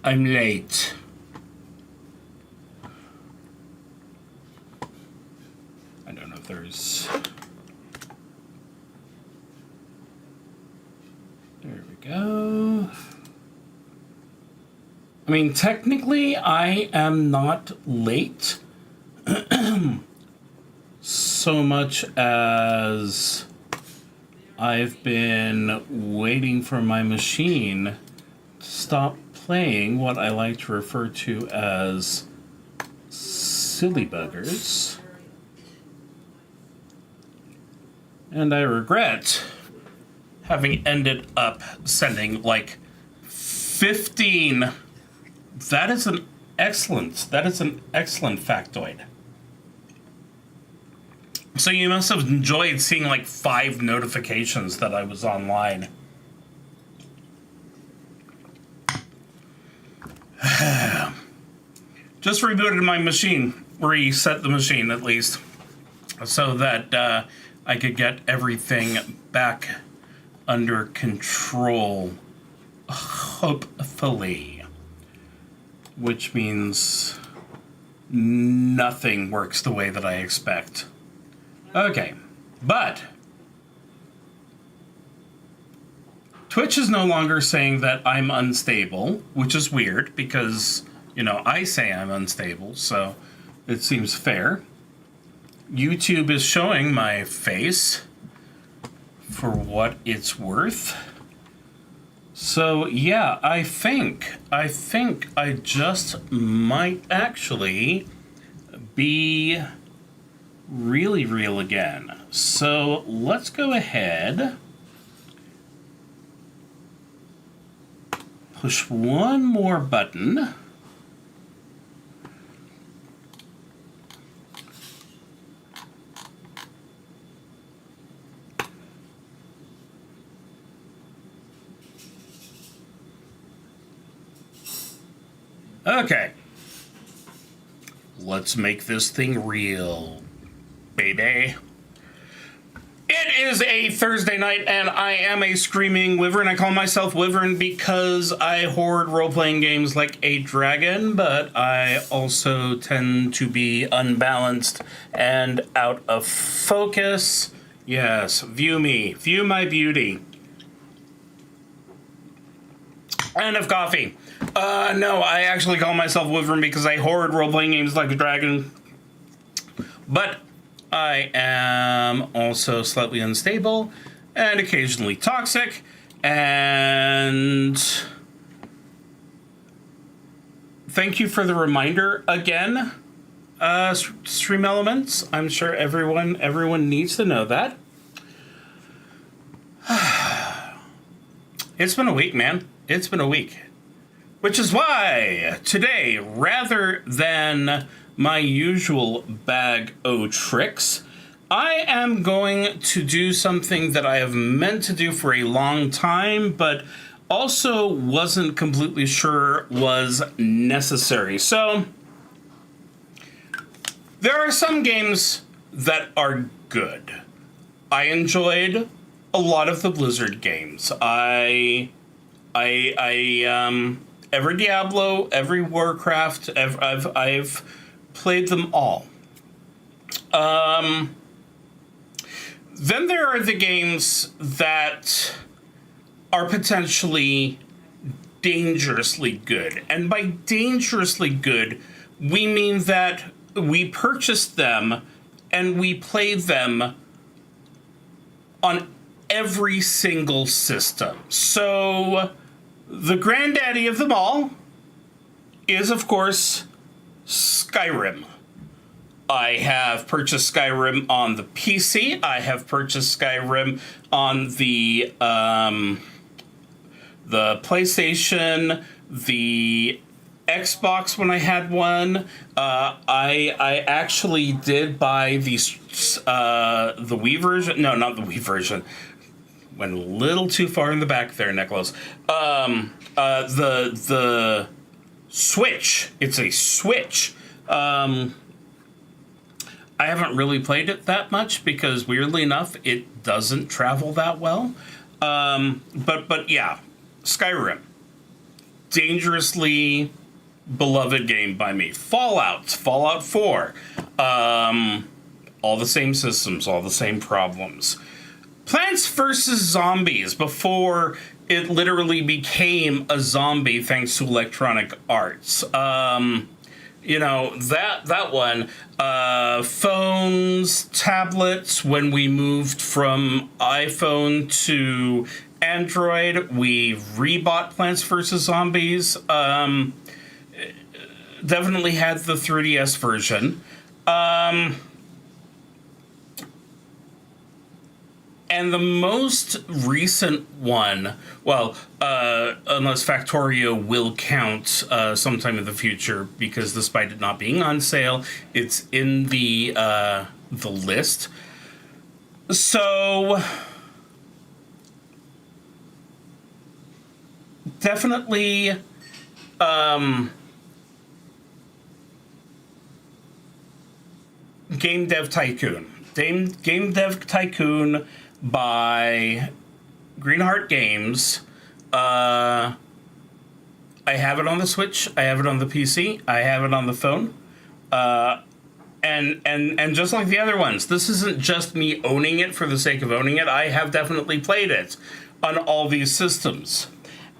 I'm late. I don't know if there's... There we go. I mean, technically, I am not late so much as I've been waiting for my machine to stop playing what I like to refer to as silly buggers. And I regret having ended up sending like 15. That is an excellent factoid. So you must have enjoyed seeing like 5 notifications that I was online. Just rebooted my machine, reset the machine at least, so that I could get everything back under control, hopefully. Which means nothing works the way that I expect. Okay, but Twitch is no longer saying that I'm unstable, which is weird because, you know, I say I'm unstable, so it seems fair. YouTube is showing my face for what it's worth. So, yeah, I think I just might actually be really real again. So, let's go ahead. Push one more button. Okay. Let's make this thing real, baby. It is a Thursday night, and I am a Screaming Wyvern. I call myself Wyvern because I hoard role-playing games like a dragon, but I also tend to be unbalanced and out of focus. Yes, view me. View my beauty. And of coffee. No, I actually call myself Wyvern because I hoard role-playing games like a dragon. But I am also slightly unstable and occasionally toxic. And thank you for the reminder again, Stream Elements. I'm sure everyone needs to know that. It's been a week, man. It's been a week. Which is why today, rather than my usual bag o' tricks, I am going to do something that I have meant to do for a long time, but also wasn't completely sure was necessary. So, there are some games that are good. I enjoyed a lot of the Blizzard games. Every Diablo, every Warcraft, I've played them all. Then there are the games that are potentially dangerously good. And by dangerously good, we mean that we purchased them and we played them on every single system. So the granddaddy of them all is, of course, Skyrim. I have purchased Skyrim on the PC. I have purchased Skyrim on the PlayStation, the Xbox when I had one. I actually did buy the Wii version. No, not the Wii version. Went a little too far in the back there, Nicholas. The Switch. It's a Switch. I haven't really played it that much because, weirdly enough, it doesn't travel that well. But yeah, Skyrim. dangerously beloved game by me. Fallout 4. All the same systems, all the same problems. Plants vs. Zombies, before it literally became a zombie thanks to Electronic Arts. You know, that one. Phones, tablets, when we moved from iPhone to Android, we rebought Plants vs. Zombies. Definitely had the 3DS version. And the most recent one, well, unless Factorio will count sometime in the future, because despite it not being on sale, it's in the list. So definitely Game Dev Tycoon. Game Dev Tycoon by Greenheart Games. I have it on the Switch. I have it on the PC. I have it on the phone. And just like the other ones, this isn't just me owning it for the sake of owning it. I have definitely played it on all these systems.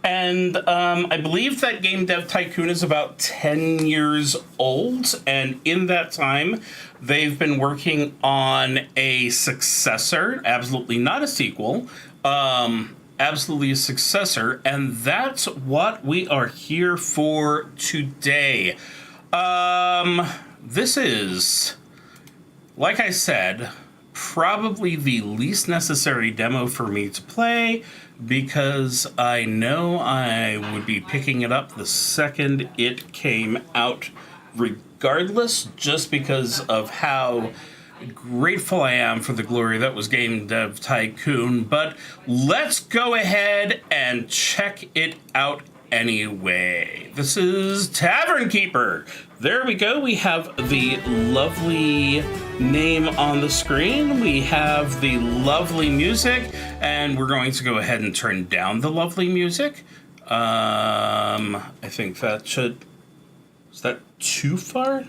And I believe that Game Dev Tycoon is about 10 years old. And in that time, they've been working on a successor, absolutely not a sequel, absolutely a successor. And that's what we are here for today. This is, like I said, probably the least necessary demo for me to play, because I know I would be picking it up the second it came out regardless, just because of how grateful I am for the glory that was Game Dev Tycoon. But let's go ahead and check it out anyway. This is Tavern Keeper. There we go. We have the lovely name on the screen. We have the lovely music, and we're going to go ahead and turn down the lovely music. I think that should... Is that too far?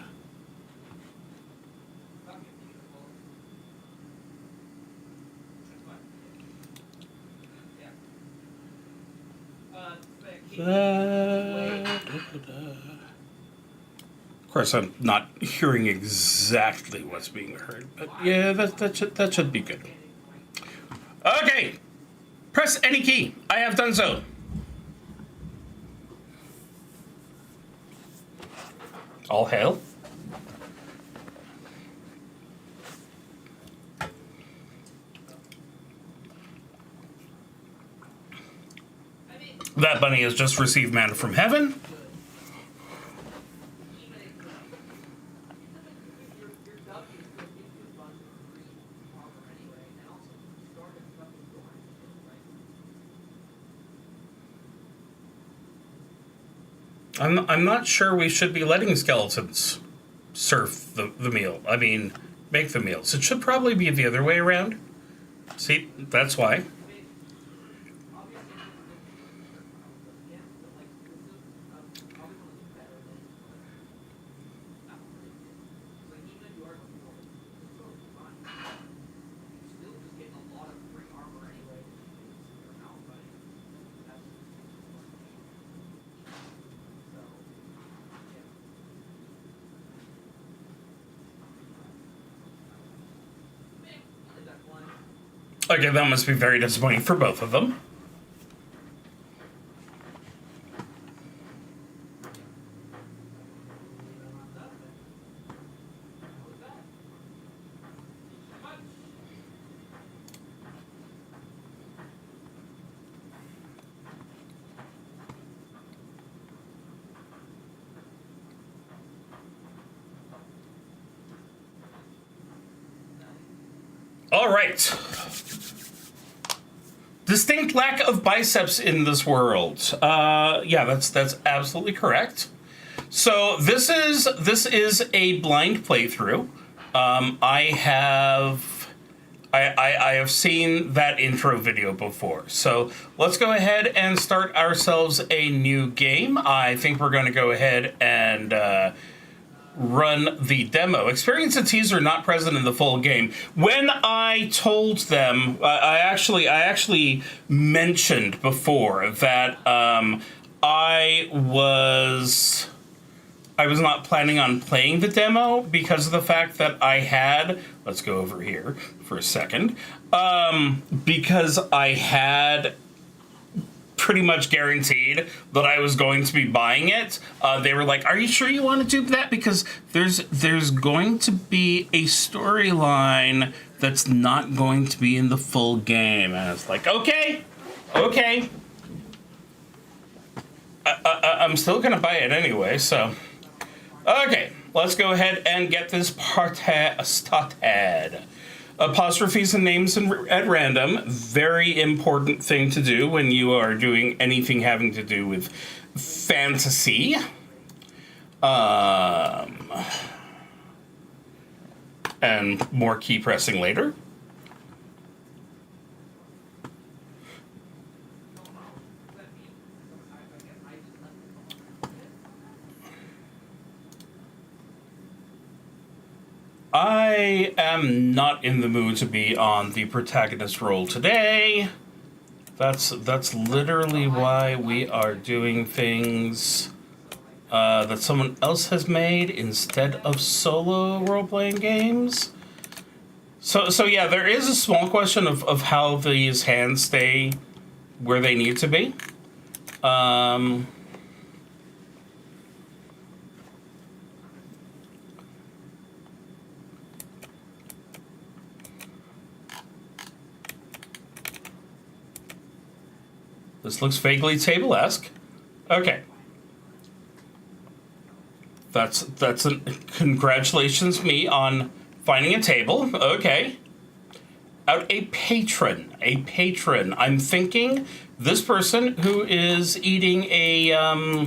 Of course, I'm not hearing exactly what's being heard, but yeah, that should be good. Okay, press any key. I have done so. All hail. That bunny has just received manna from heaven. I'm not sure we should be letting skeletons serve the meal. I mean, make the meals. It should probably be the other way around. See, that's why. Okay, that must be very disappointing for both of them. All right. Distinct lack of biceps in this world. Yeah, that's absolutely correct. So this is a blind playthrough. I have I have seen that intro video before. So let's go ahead and start ourselves a new game. I think we're going to go ahead and run the demo. Experience a teaser not present in the full game. When I told them, I actually mentioned before that I was not planning on playing the demo because of the fact that I had, let's go over here for a second, because I had pretty much guaranteed that I was going to be buying it. They were like, are you sure you want to do that? Because there's going to be a storyline that's not going to be in the full game. And it's like, okay. I'm still going to buy it anyway, so... Okay, let's go ahead and get this part started. Apostrophes and names at random. Very important thing to do when you are doing anything having to do with fantasy. And more key pressing later. I am not in the mood to be on the protagonist role today. That's literally why we are doing things that someone else has made instead of solo role-playing games. So yeah, there is a small question of how these hands stay where they need to be. This looks vaguely table-esque. Okay. That's congratulations me on finding a table. Okay. Out a patron. I'm thinking this person who is eating a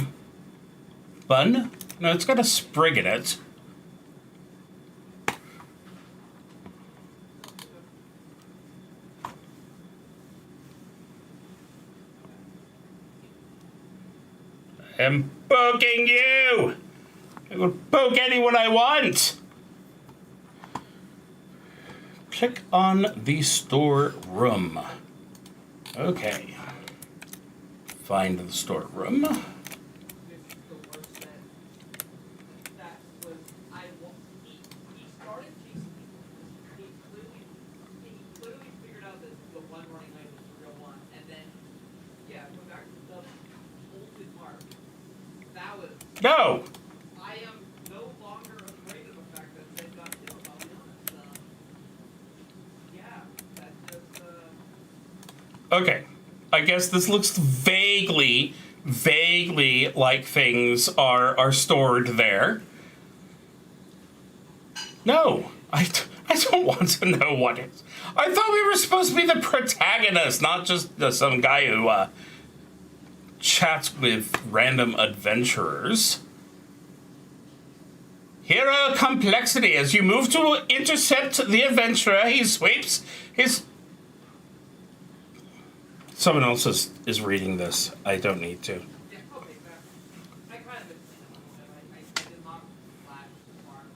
bun. No, it's got a sprig in it. I'm poking you! I will poke anyone I want! Click on the storeroom. Okay. Find the storeroom. No! I am no longer afraid of the fact that they got killed, I'll be honest. Yeah, that just, Okay. I guess this looks vaguely like things are stored there. No! I don't want to know what it is. I thought we were supposed to be the protagonist, not just some guy who, chats with random adventurers. Hero complexity. As you move to intercept the adventurer, he sweeps his... Someone else is reading this. I don't need to. yeah, okay, I kind of explained it a little bit. I did not flash the farm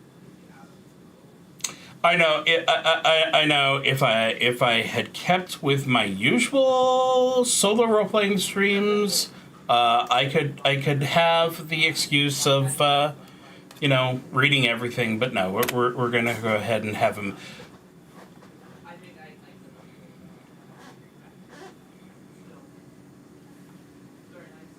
out of I know. I know. If I had kept with my usual solo role playing streams, I could have the excuse of reading everything. But no, we're gonna go ahead and have him. I think I very nice.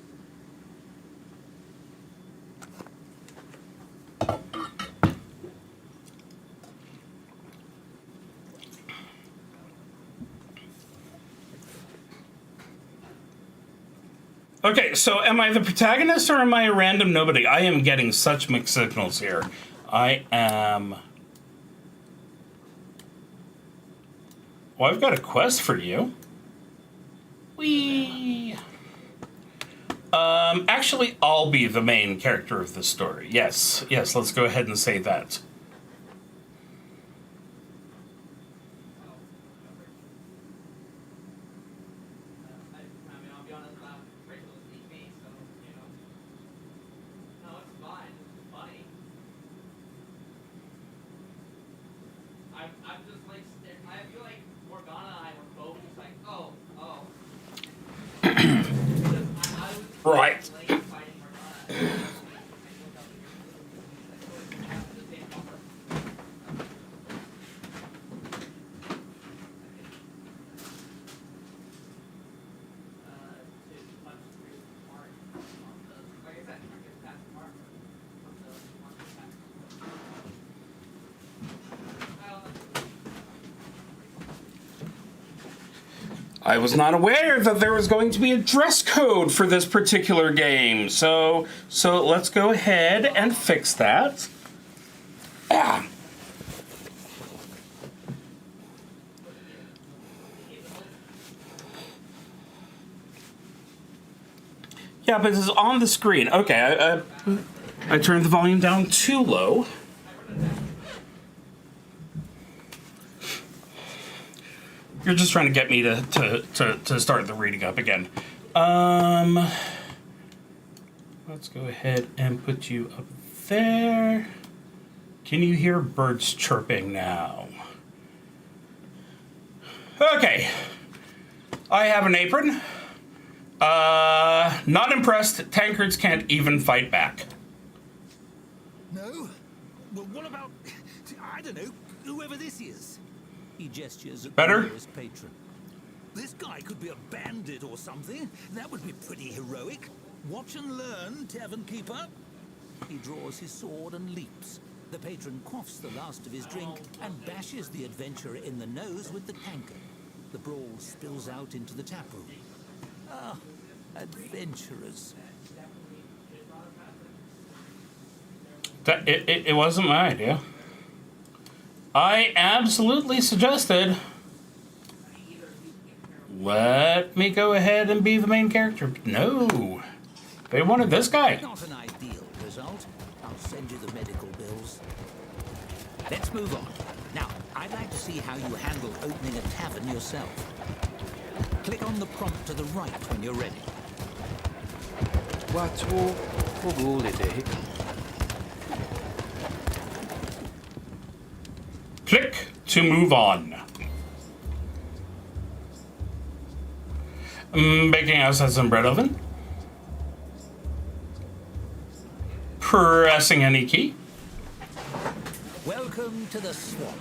Okay, so am I the protagonist or am I a random nobody? I am getting such mixed signals here. I am... Well, I've got a quest for you. Whee! Actually, I'll be the main character of this story. Yes, let's go ahead and say that. I'm just like, I feel like Morgana and I were both just like, oh. Because I was Right. late fighting Morgana. And I looked up and you're the same number. To punch through Mark on the, like I said, I get past Mark from the one attack. I was not aware that there was going to be a dress code for this particular game, so let's go ahead and fix that. Ah. Yeah, but it's on the screen. Okay, I turned the volume down too low. You're just trying to get me to start the reading up again. Let's go ahead and put you up there. Can you hear birds chirping now? Okay. I have an apron. Not impressed. Tankards can't even fight back. No? Well, what about, I don't know, whoever this is? He gestures at Better? the nearest patron. This guy could be a bandit or something. That would be pretty heroic. Watch and learn, Tavern Keeper. He draws his sword and leaps. The patron quaffs the last of his drink and bashes the adventurer in the nose with the tankard. The brawl spills out into the tap room. Ah, adventurers. It wasn't my idea. I absolutely suggested, let me go ahead and be the main character. No. They wanted this guy. Not an ideal result. I'll send you the medical bills. Let's move on. Now, I'd like to see how you handle opening a tavern yourself. Click on the prompt to the right when you're ready. Click to move on. Baking outside some bread oven. Pressing any key. Welcome to the swamp.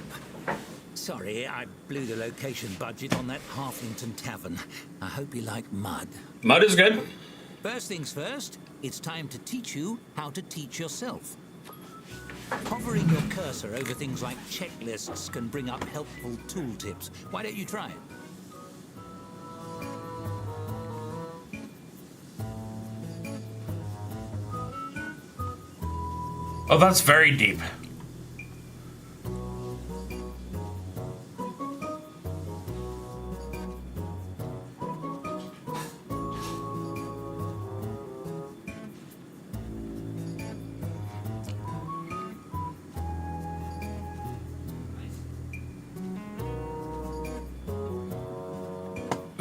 Sorry, I blew the location budget on that Halflington tavern. I hope you like mud. Mud is good. First things first, it's time to teach you how to teach yourself. Hovering your cursor over things like checklists can bring up helpful tooltips. Why don't you try it? Oh, that's very deep.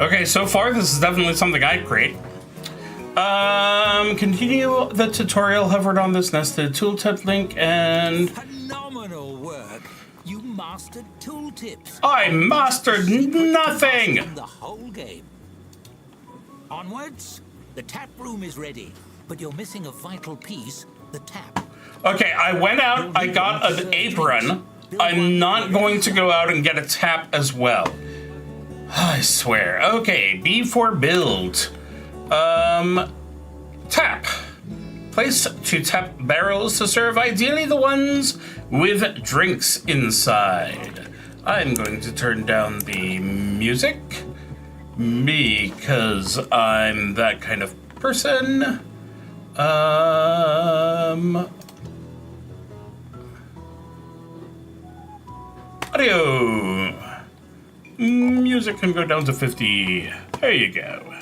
Okay, so far this is definitely something I'd create. Continue the tutorial hovered on this nested tooltip link and... Phenomenal work. You mastered tooltips. I mastered nothing! The whole game. Onwards. The tap room is ready, but you're missing a vital piece, the tap. Okay, I went out, I got an apron. I'm not going to go out and get a tap as well. I swear. Okay, B for build. Tap. Place to tap barrels to serve ideally the ones with drinks inside. I'm going to turn down the music because I'm that kind of person. Audio. Music can go down to 50. There you go.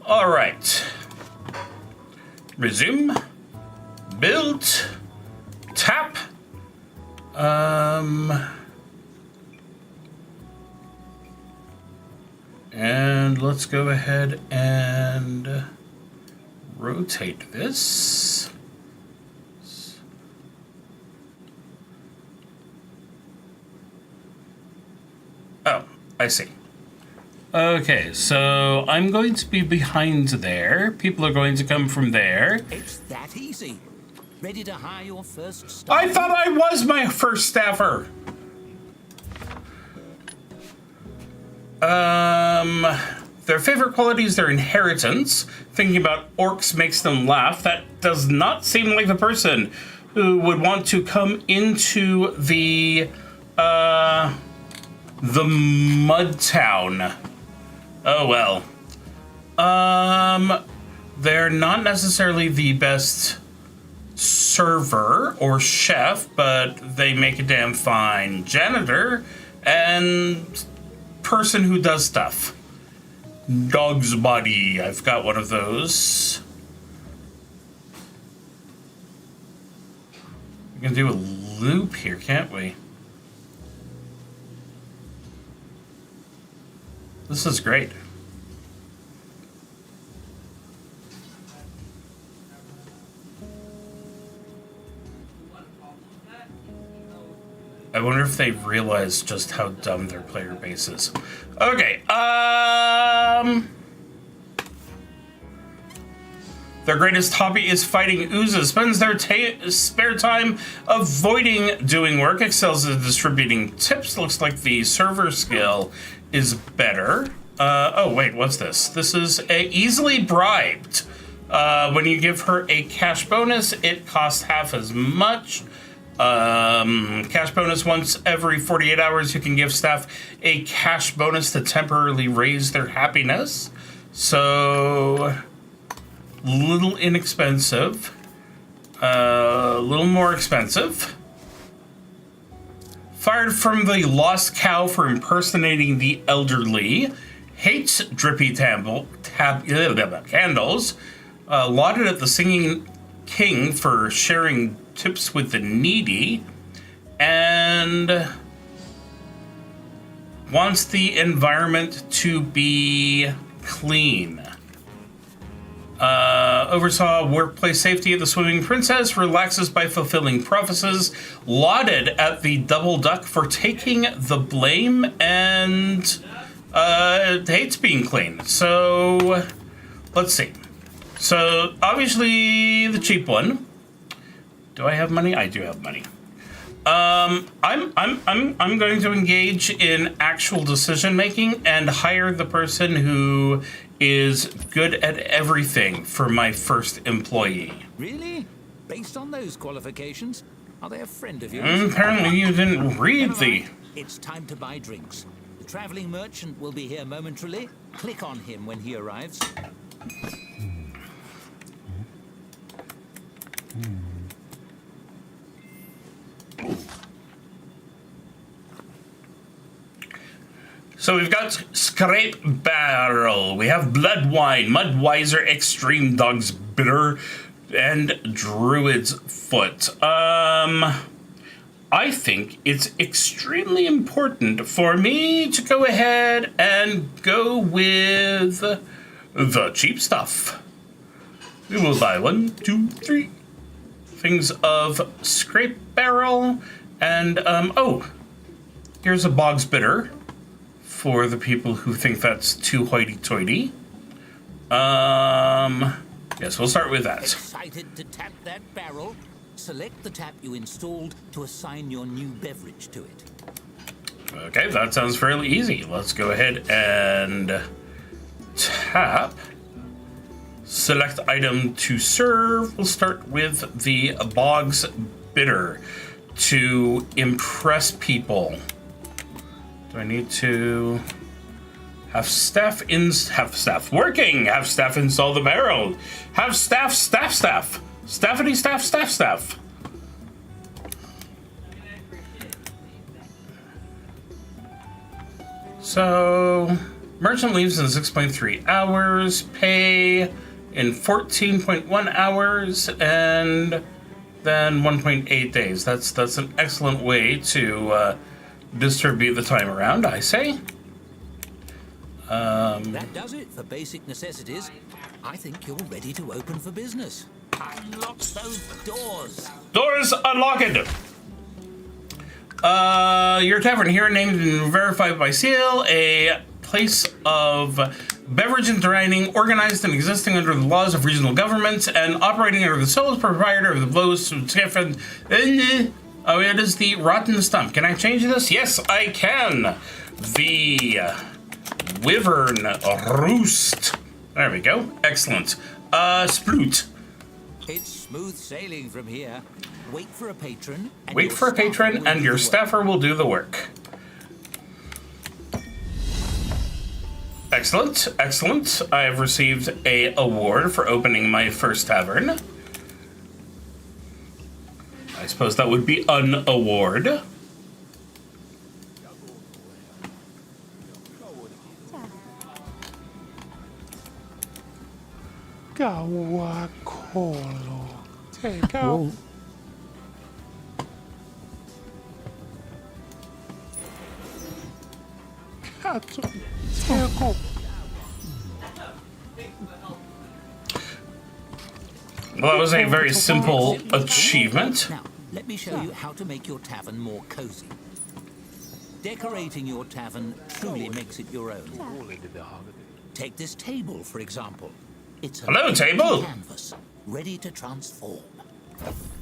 All right. Resume. Build. Tap. And let's go ahead and rotate this. I see. Okay, so I'm going to be behind there. People are going to come from there. It's that easy. Ready to hire your first staff? I thought I was my first staffer. Their favorite quality is their inheritance. Thinking about orcs makes them laugh. That does not seem like the person who would want to come into the mud town. Oh well. They're not necessarily the best server or chef, but they make a damn fine janitor and person who does stuff. Dog's body. I've got one of those. We can do a loop here, can't we? This is great. I wonder if they realize just how dumb their player base is. Okay, their greatest hobby is fighting oozes. Spends their spare time avoiding doing work. Excels at distributing tips. Looks like the server skill is better. Oh wait, what's this? This is easily bribed. When you give her a cash bonus, it costs half as much. Cash bonus once every 48 hours. You can give staff a cash bonus to temporarily raise their happiness. So, little inexpensive. A little more expensive. Fired from the Lost Cow for impersonating the elderly. Hates drippy candles. Lauded at the Singing King for sharing tips with the needy, and wants the environment to be clean. Oversaw workplace safety at the Swimming Princess, relaxes by fulfilling prophecies, lauded at the Double Duck for taking the blame, and hates being clean. So, let's see. So, obviously, the cheap one. Do I have money? I do have money. I'm going to engage in actual decision making and hire the person who is good at everything for my first employee. Really? Based on those qualifications? Are they a friend of yours? Apparently you didn't read the... It's time to buy drinks. The traveling merchant will be here momentarily. Click on him when he arrives. So we've got Scrape Barrel, we have Blood Wine, Mudweiser, Extreme Dog's Bitter, and Druid's Foot. I think it's extremely important for me to go ahead and go with the cheap stuff. We will buy 1, 2, 3 things of Scrape Barrel, and, oh, here's a Bog's Bitter. For the people who think that's too hoity-toity. Yes, we'll start with that. Excited to tap that barrel? Select the tap you installed to assign your new beverage to it. Okay, that sounds fairly easy. Let's go ahead and tap. Select item to serve. We'll start with the Bog's Bitter to impress people. Do I need to have staff working? Have staff install the barrel. Have staff. Staffity staff. So, merchant leaves in 6.3 hours, pay in 14.1 hours, and then 1.8 days. That's an excellent way to distribute the time around, I say. That does it for basic necessities. I think you're ready to open for business. Unlock those doors. Doors unlocked. Your tavern here, named and verified by seal, a place of beverage and dining, organized and existing under the laws of regional governments, and operating under the sole proprietor of the blows. Oh, it is the Rotten Stump. Can I change this? Yes, I can. The Wyvern Roost. There we go. Excellent. Sploot. It's smooth sailing from here. Wait for a patron. Wait for a patron, and your staffer will do the work. Excellent, excellent. I have received an award for opening my first tavern. I suppose that would be an award. Whoa. Well, that was a very simple achievement. Now, let me show you how to make your tavern more cozy. Decorating your tavern truly makes it your own. Take this table, for example. It's a Hello, table. canvas, ready to transform.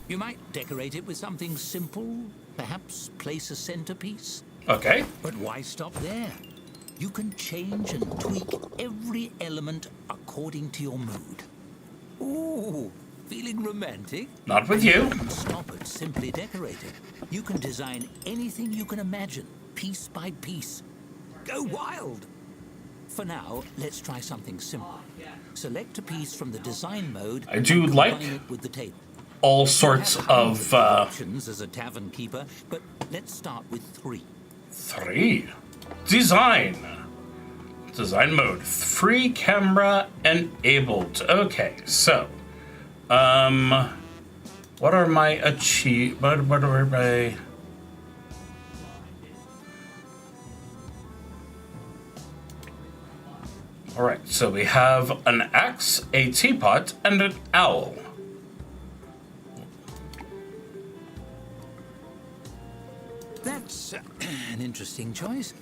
You might decorate it with something simple, perhaps place a centerpiece. Okay. But why stop there? You can change and tweak every element according to your mood. Ooh, feeling romantic? Not with you. Don't stop at simply decorating. You can design anything you can imagine, piece by piece. Go wild! For now, let's try something simple. Select a piece from the design mode. I do and like combine it with the table. all sorts You have of hundreds options as a tavern keeper, but let's start with 3. 3. Design. Design mode. Free camera enabled. Okay, so what are my what are my All right, so we have an axe, a teapot, and an owl. That's an interesting choice.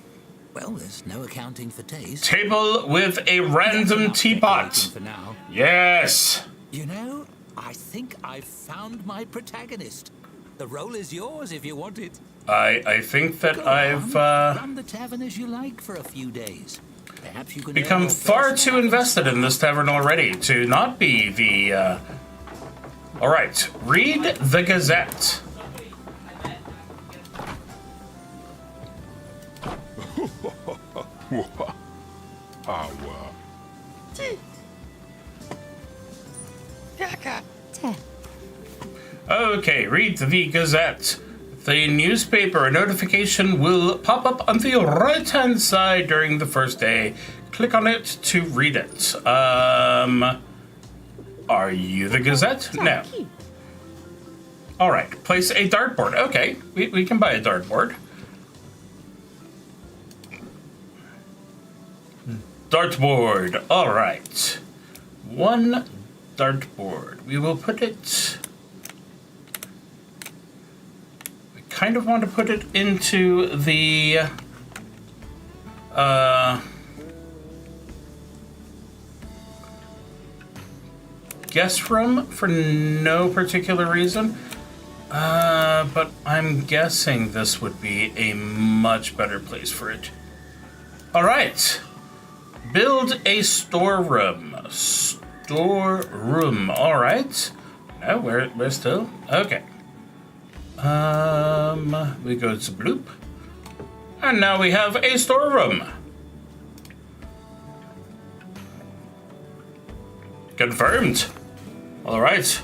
Well, there's no accounting for taste. Table with a random Enough teapot. decorating for now. Yes. You know, I think I've found my protagonist. The role is yours if you want it. I think that Go I've on, run the tavern as you like for a few days. Perhaps you can become earn your far first too invested in this tavern already to not be the. All right, read the Gazette. Okay, read the Gazette. The newspaper notification will pop up on the right-hand side during the first day. Click on it to read it. Are you the Gazette? No. All right, place a dartboard. Okay, we can buy a dartboard. Dartboard. All right. 1 dartboard. We will put it. We kind of want to put it into the. Guest room for no particular reason. But I'm guessing this would be a much better place for it. All right. Build a storeroom. Storeroom. All right. No, we're still okay. We go to bloop, and now we have a storeroom. Confirmed. All right.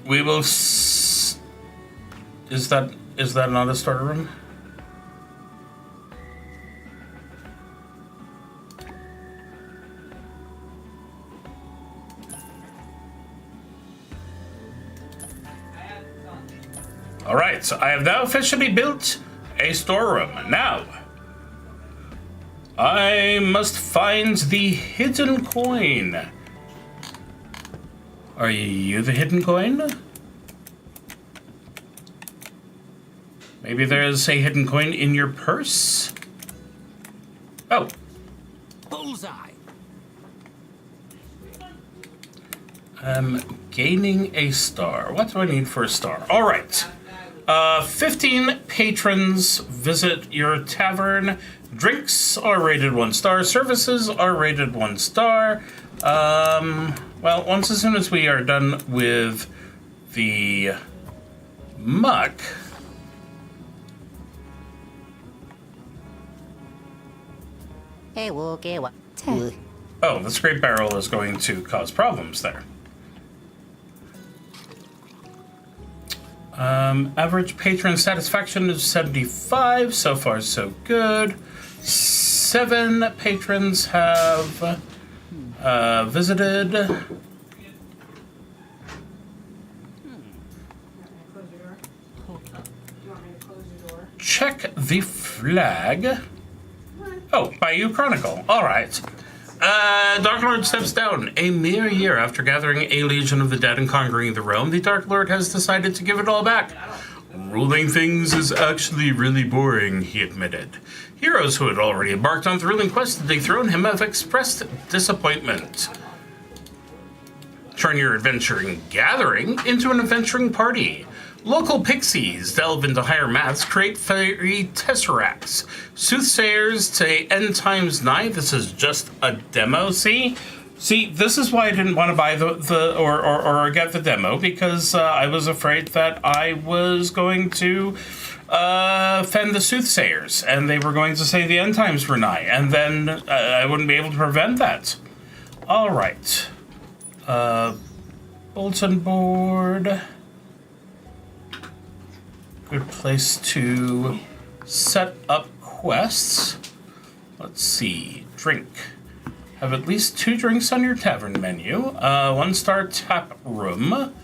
We will. Is that not a storeroom? All right, so I have now officially built a storeroom. Now, I must find the hidden coin. Are you the hidden coin? Maybe there's a hidden coin in your purse? Oh. Bullseye. Gaining a star. What do I need for a star? All right. 15 patrons visit your tavern. Drinks are rated 1 star. Services are rated 1 star. Well, as soon as we are done with the muck. Oh, the scrape barrel is going to cause problems there. Average patron satisfaction is 75. So far, so good. 7 patrons have visited. Check the flag. Oh, Bayou Chronicle. All right. Dark Lord steps down. A mere year after gathering a legion of the dead and conquering the realm, the Dark Lord has decided to give it all back. Ruling things is actually really boring, he admitted. Heroes who had already embarked on thrilling quests to dethrone him have expressed disappointment. Turn your adventuring gathering into an adventuring party. Local pixies delve into higher maths, create fairy tesseracts. Soothsayers say end times nigh. This is just a demo. See, this is why I didn't want to buy or get the demo, because I was afraid that I was going to offend the soothsayers, and they were going to say the end times were nigh, and then I wouldn't be able to prevent that. All right, bulletin board. Good place to set up quests. Let's see. Drink. Have at least 2 drinks on your tavern menu. 1-star tap room.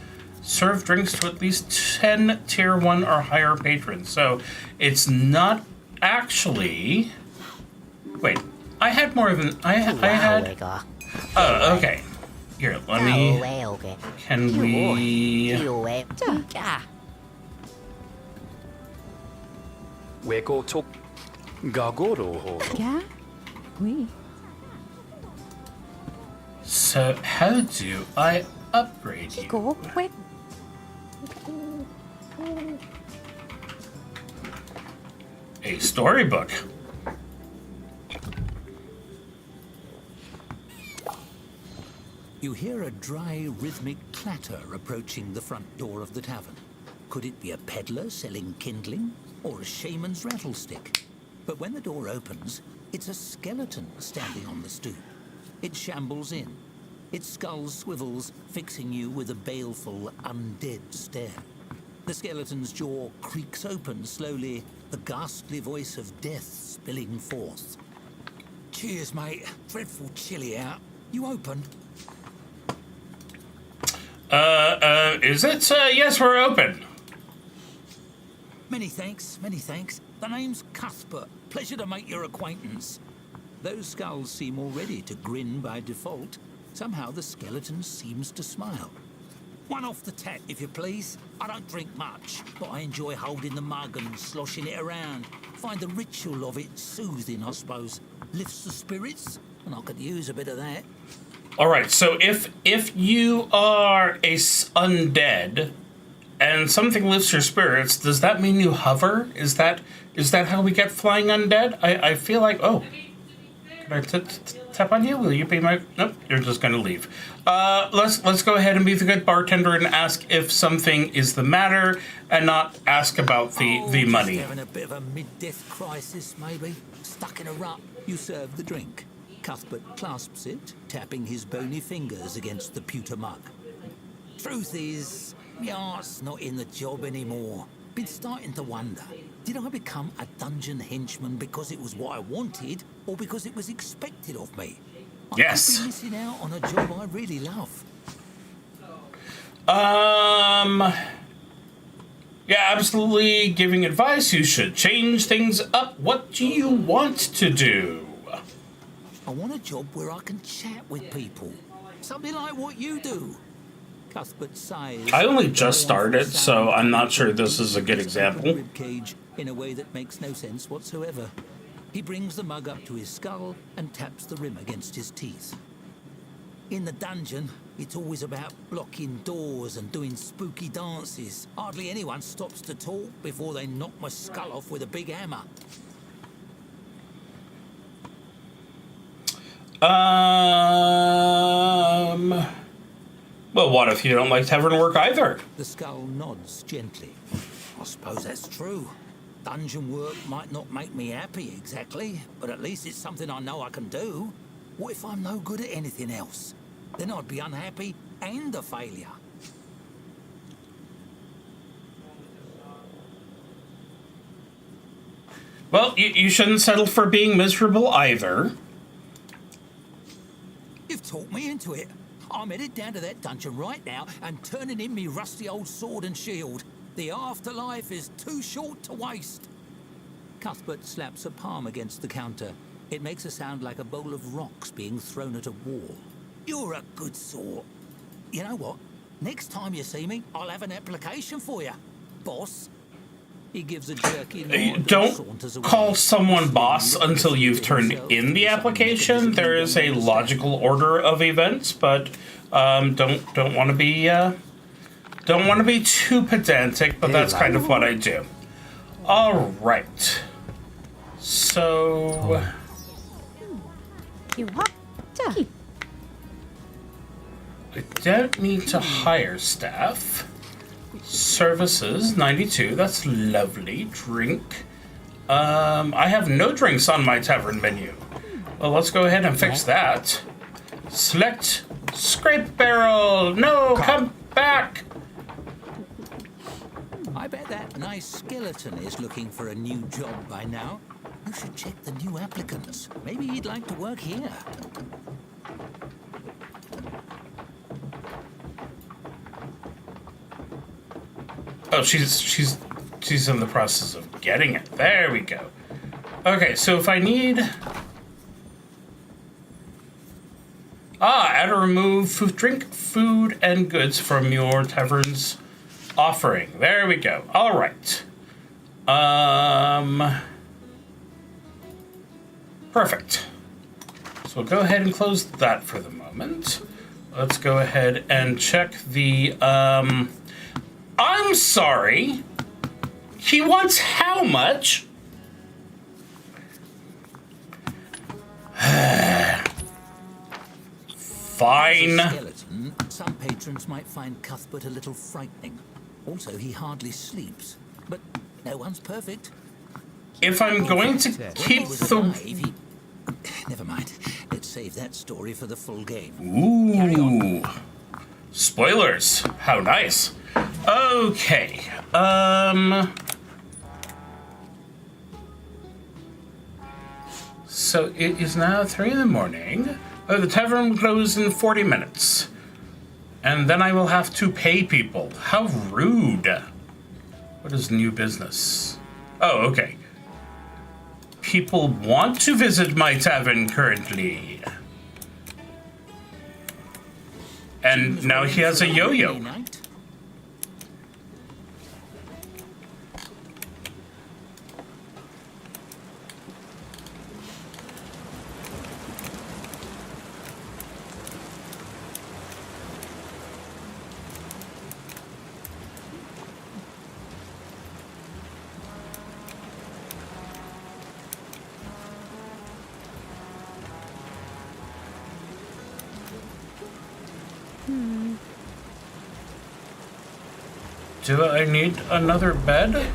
Serve drinks to at least 10 tier 1 or higher patrons. So it's not actually. Wait. I had more than. I had. Oh, okay. Here, let me. Can we. So how do I upgrade you? A storybook. You hear a dry, rhythmic clatter approaching the front door of the tavern. Could it be a peddler selling kindling, or a shaman's rattlestick? But when the door opens, it's a skeleton standing on the stoop. It shambles in. Its skull swivels, fixing you with a baleful, undead stare. The skeleton's jaw creaks open slowly, the ghastly voice of death spilling forth. Cheers, mate. Dreadful chilly out. You open? Is it? Yes, we're open. Many thanks, many thanks. The name's Cuthbert. Pleasure to make your acquaintance. Those skulls seem already to grin by default. Somehow the skeleton seems to smile. One off the tap, if you please. I don't drink much, but I enjoy holding the mug and sloshing it around. Find the ritual of it soothing, I suppose. Lifts the spirits, and I could use a bit of that. All right, so if you are a undead and something lifts your spirits, does that mean you hover? Is that how we get flying undead? I feel like, oh, can I tap on you? Will you be my? Nope, you're just gonna leave. Let's go ahead and be the good bartender and ask if something is the matter, and not ask about the money. Just having a bit of a mid-death crisis, maybe. Stuck in a rut. You serve the drink. Cuthbert clasps it, tapping his bony fingers against the pewter mug. Truth is, my heart's not in the job anymore. Been starting to wonder, did I become a dungeon henchman because it was what I wanted, or because it was expected of me? Yes. I could be missing out on a job I really love. Yeah, absolutely giving advice. You should change things up. What do you want to do? I want a job where I can chat with people. Something like what you do. Cuthbert sighs. I only just started, so I'm not sure this is a good example. Ribcage in a way that makes no sense whatsoever. He brings the mug up to his skull and taps the rim against his teeth. In the dungeon, it's always about blocking doors and doing spooky dances. Hardly anyone stops to talk before they knock my skull off with a big hammer. Well, what if you don't like tavern work either? The skull nods gently. I suppose that's true. Dungeon work might not make me happy exactly, but at least it's something I know I can do. What if I'm no good at anything else? Then I'd be unhappy and a failure. Well, you shouldn't settle for being miserable either. You've talked me into it. I'm headed down to that dungeon right now and turning in me rusty old sword and shield. The afterlife is too short to waste. Cuthbert slaps a palm against the counter. It makes a sound like a bowl of rocks being thrown at a wall. You're a good sort. You know what? Next time you see me, I'll have an application for you, boss. He gives a jerky nod and saunters Don't away. call someone boss until you've turned in the application. There is a logical order of events, but don't want to be too pedantic. But that's kind of what I do. All right. So I don't need to hire staff. Services 92. That's lovely. Drink. I have no drinks on my tavern menu. Well, let's go ahead and fix that. Select scrape barrel. No, come back. I bet that nice skeleton is looking for a new job by now. You should check the new applicants. Maybe he'd like to work here. Oh, she's in the process of getting it. There we go. Okay, so if I need add or remove drink, food, and goods from your tavern's offering. There we go. All right. Perfect. So we'll go ahead and close that for the moment. Let's go ahead and check the I'm sorry. He wants how much? Fine. As a skeleton, some patrons might find Cuthbert a little frightening. Also, he hardly sleeps. But no one's perfect. If I'm going to When keep he was the... alive, he... Never mind. Let's save that story for the full game. Carry on. Ooh. Spoilers. How nice. Okay. So it is now 3 in the morning. Oh, the tavern will close in 40 minutes. And then I will have to pay people. How rude. What is new business? Oh, okay. People want to visit my tavern currently. And now he has a yo-yo. Night. Do I need another bed?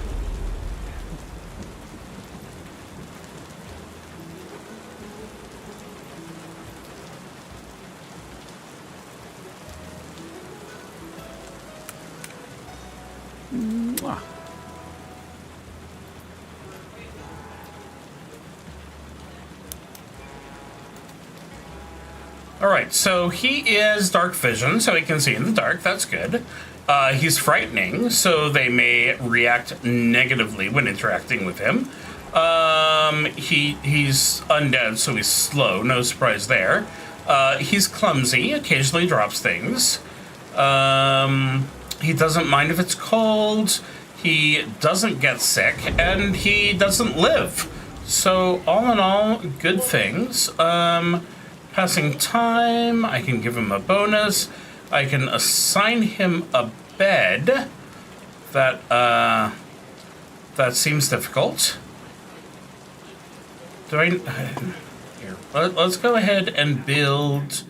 Alright, so he is dark vision, so he can see in the dark. That's good. He's frightening, so they may react negatively when interacting with him. He's undead, so he's slow. No surprise there. He's clumsy, occasionally drops things. He doesn't mind if it's cold. he doesn't get sick, and he doesn't live. So all in all, good things. Passing time, I can give him a bonus. I can assign him a bed. That seems difficult. Do I... Here, let's go ahead and build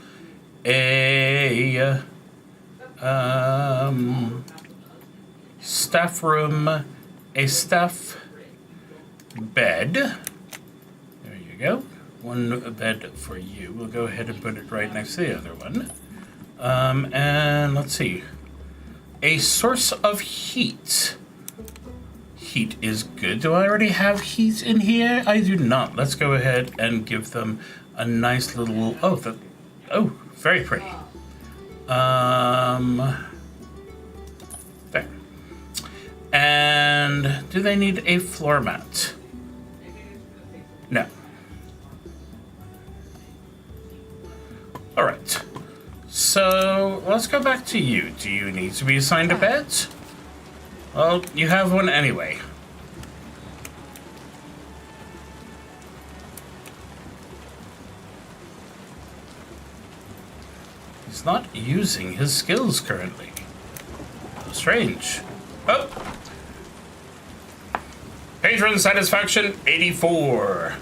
a... staff room, a staff bed. There you go. One bed for you. We'll go ahead and put it right next to the other one. And let's see. A source of heat. Heat is good. Do I already have heat in here? I do not. Let's go ahead and give them a nice little... Oh, very pretty. There. And do they need a floor mat? No. All right. So let's go back to you. Do you need to be assigned a bed? Well, you have one anyway. He's not using his skills currently. Strange. Oh! Patron satisfaction 84.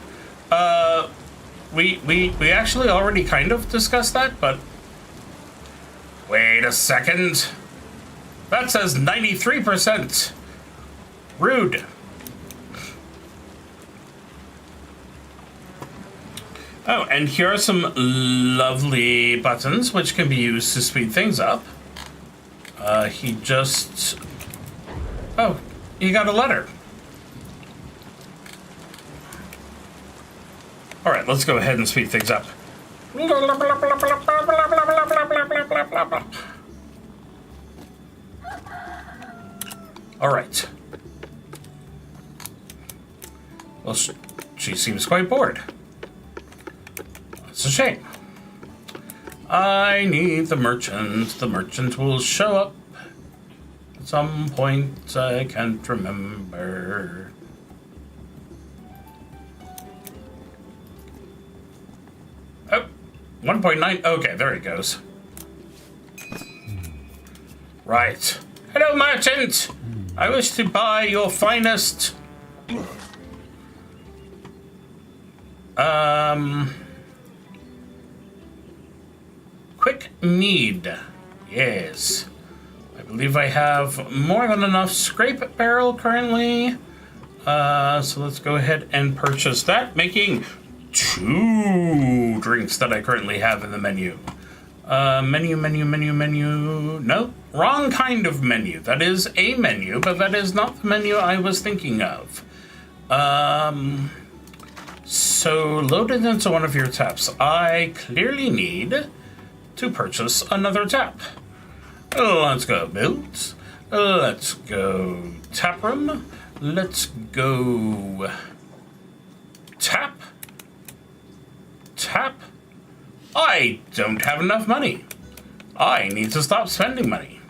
We actually already kind of discussed that, but wait a second. That says 93%. Rude. Oh, and here are some lovely buttons which can be used to speed things up. He just... Oh, he got a letter. All right, let's go ahead and speed things up. All right. Well, she seems quite bored. It's a shame. I need the merchant. The merchant will show up at some point. I can't remember. Oh, 1.9. Okay, there he goes. Right. Hello, merchant. I wish to buy your finest. Quick need. Yes. I believe I have more than enough scrape barrel currently. So let's go ahead and purchase that, making 2 drinks that I currently have in the menu. Menu. No, wrong kind of menu. That is a menu, but that is not the menu I was thinking of. So loaded into one of your taps. I clearly need to purchase another tap. Let's go builds. Let's go tap room. Let's go tap. Tap. I don't have enough money. I need to stop spending money.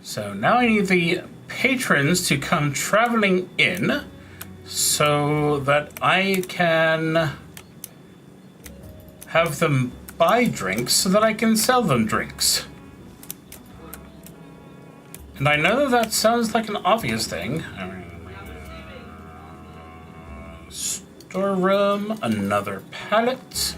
So now I need the patrons to come traveling in so that I can have them buy drinks so that I can sell them drinks. And I know that sounds like an obvious thing. Storeroom, another pallet.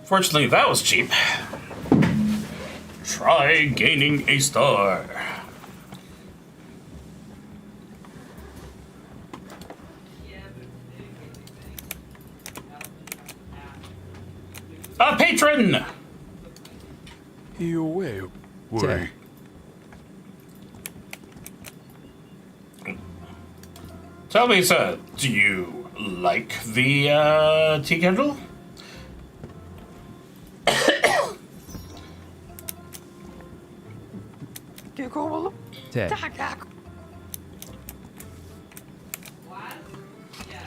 Fortunately, that was cheap. Try gaining a star. A patron! You Wait. Tell me, sir, do you like the tea kettle? Te. Last? Yes.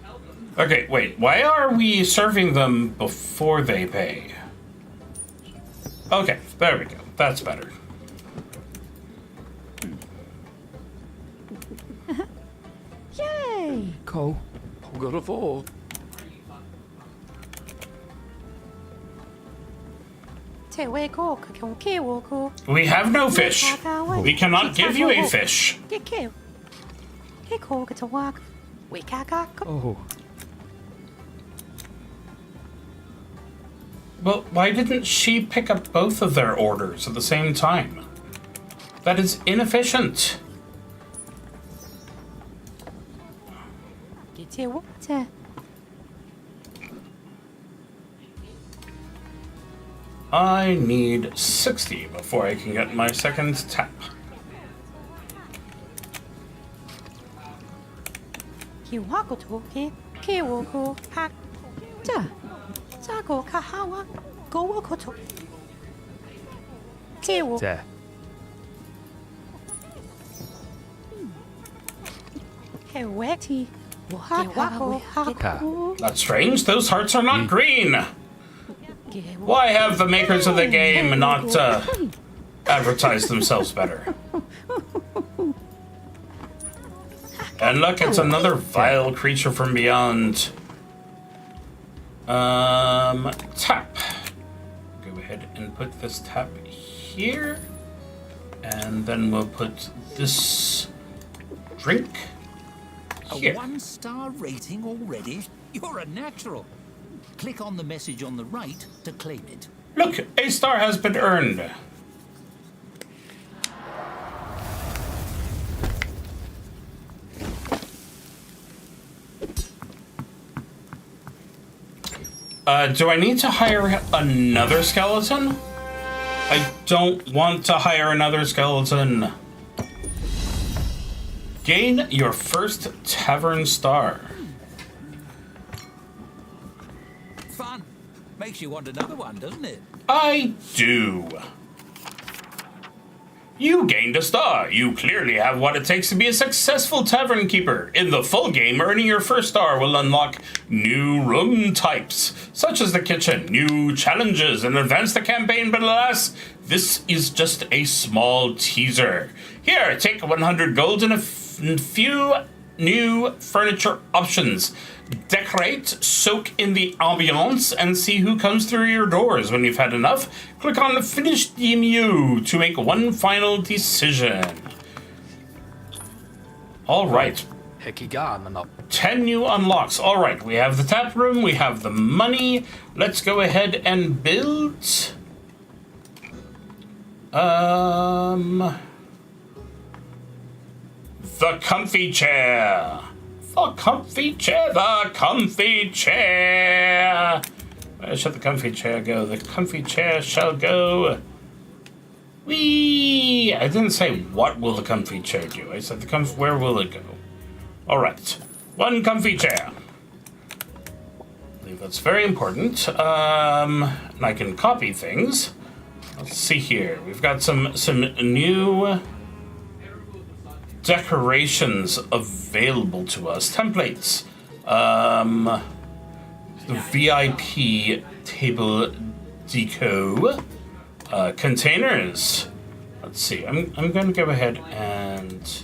Help them. Okay, wait. Why are we serving them before they pay? Okay, there we go. That's better. Yay! Ko. We have no fish. We cannot give you a fish. Oh. Well, why didn't she pick up both of their orders at the same time? That is inefficient. I need 60 before I can get my second tap. Te. That's strange. Those hearts are not green. Why have the makers of the game not advertised themselves better? And look, it's another vile creature from beyond. Tap. Go ahead and put this tap here. And then we'll put this drink here. A 1-star rating already? You're a natural. Click on the message on the right to claim it. Look, a star has been earned. Do I need to hire another skeleton? I don't want to hire another skeleton. Gain your first tavern star. Fun. Makes you want another one, doesn't it? I do. You gained a star. You clearly have what it takes to be a successful Tavern Keeper. In the full game, earning your first star will unlock new room types, such as the kitchen, new challenges, and advance the campaign, but alas, this is just a small teaser. Here, take 100 gold and a few new furniture options. Decorate, soak in the ambiance, and see who comes through your doors. When you've had enough, click on Finish the Menu to make one final decision. All right. 10 new unlocks. All right, we have the tap room, we have the money. Let's go ahead and build. The comfy chair. The comfy chair, the comfy chair. Where shall the comfy chair go? The comfy chair shall go. Whee! I didn't say what will the comfy chair do. I said where will it go? All right, one comfy chair. I believe that's very important. And I can copy things. Let's see here. We've got some new decorations available to us. Templates. The VIP table deco. Containers. Let's see. I'm going to go ahead and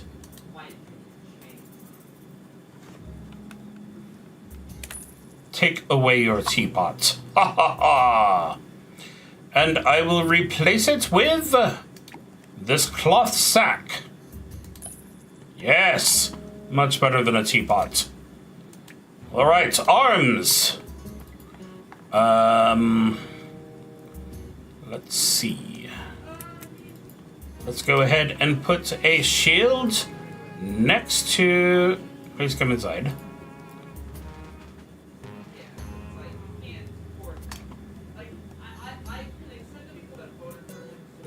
take away your teapot. Ha ha ha! And I will replace it with this cloth sack. Yes, much better than a teapot. All right, arms. Let's see. Let's go ahead and put a shield next to. Please come inside.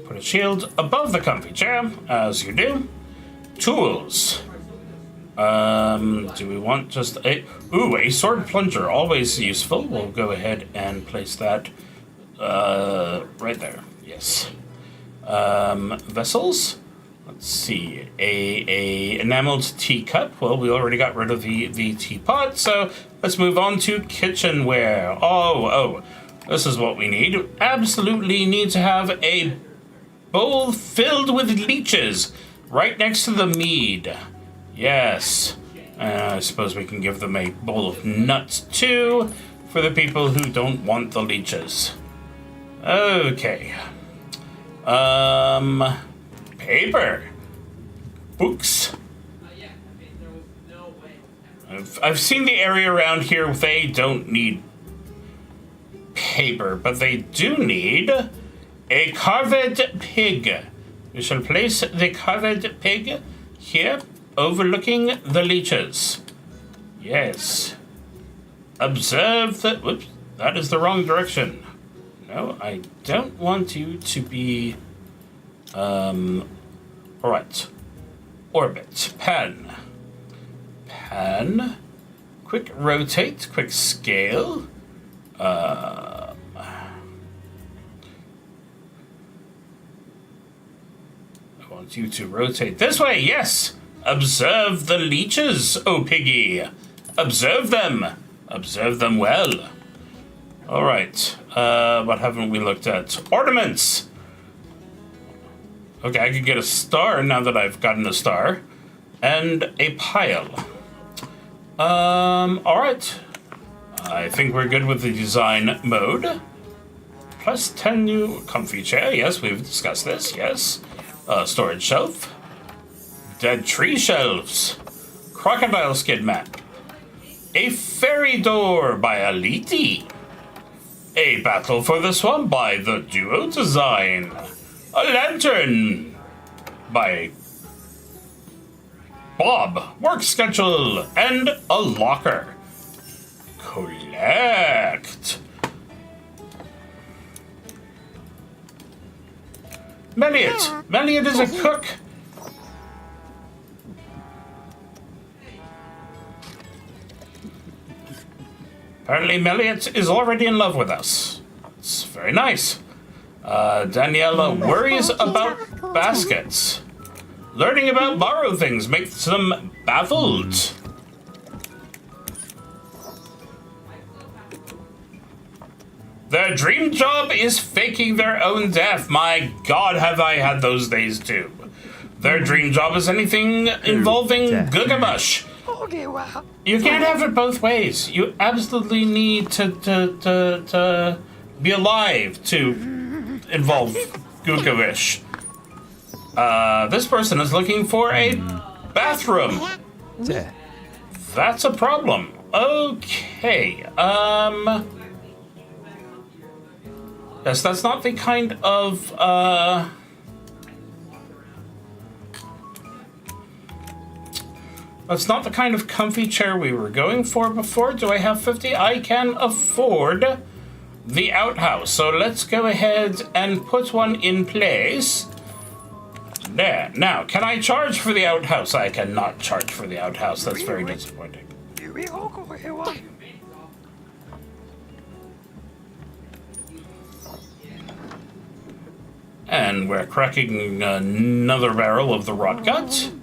Put a shield above the comfy chair, as you do. Tools. Do we want just a... Ooh, a sword plunger, always useful. We'll go ahead and place that right there. Yes. Vessels. Let's see. A enameled teacup. Well, we already got rid of the teapot, so let's move on to kitchenware. Oh, this is what we need. Absolutely need to have a bowl filled with leeches right next to the mead. Yes. I suppose we can give them a bowl of nuts too for the people who don't want the leeches. Okay. Paper. Books. Yeah, I mean, there was no way. I've seen the area around here. They don't need paper, but they do need a carved pig. We shall place the carved pig here, overlooking the leeches. Yes. Observe the... Whoops, that is the wrong direction. No, I don't want you to be... Alright. Orbit. Pan. Pan. Quick rotate. Quick scale. I want you to rotate this way. Yes. Observe the leeches, oh piggy. Observe them. Observe them well. All right. What haven't we looked at? Ornaments. Okay, I could get a star now that I've gotten a star. And a pile. All right. I think we're good with the design mode. Plus 10 new comfy chair. Yes, we've discussed this. Yes. Storage shelf. Dead tree shelves. Crocodile skid map. A fairy door by Aliti. A battle for the swamp by the Duo Design. A lantern by Bob. Work schedule. And a locker. Collect. Melliot. Melliot is a cook. Apparently Melliot is already in love with us. It's very nice. Daniela worries about baskets. Learning about borrowed things makes them baffled. Their dream job is faking their own death. My God, have I had those days too. Their dream job is anything involving Gugabush. You can't have it both ways. You absolutely need to be alive to involve Gugabush. This person is looking for a bathroom. That's a problem. Okay. Yes, that's not the kind of, that's not the kind of comfy chair we were going for before. Do I have 50? I can afford the outhouse. So let's go ahead and put one in place. There. Now, can I charge for the outhouse? I cannot charge for the outhouse. That's very disappointing. And we're cracking another barrel of the rot gut.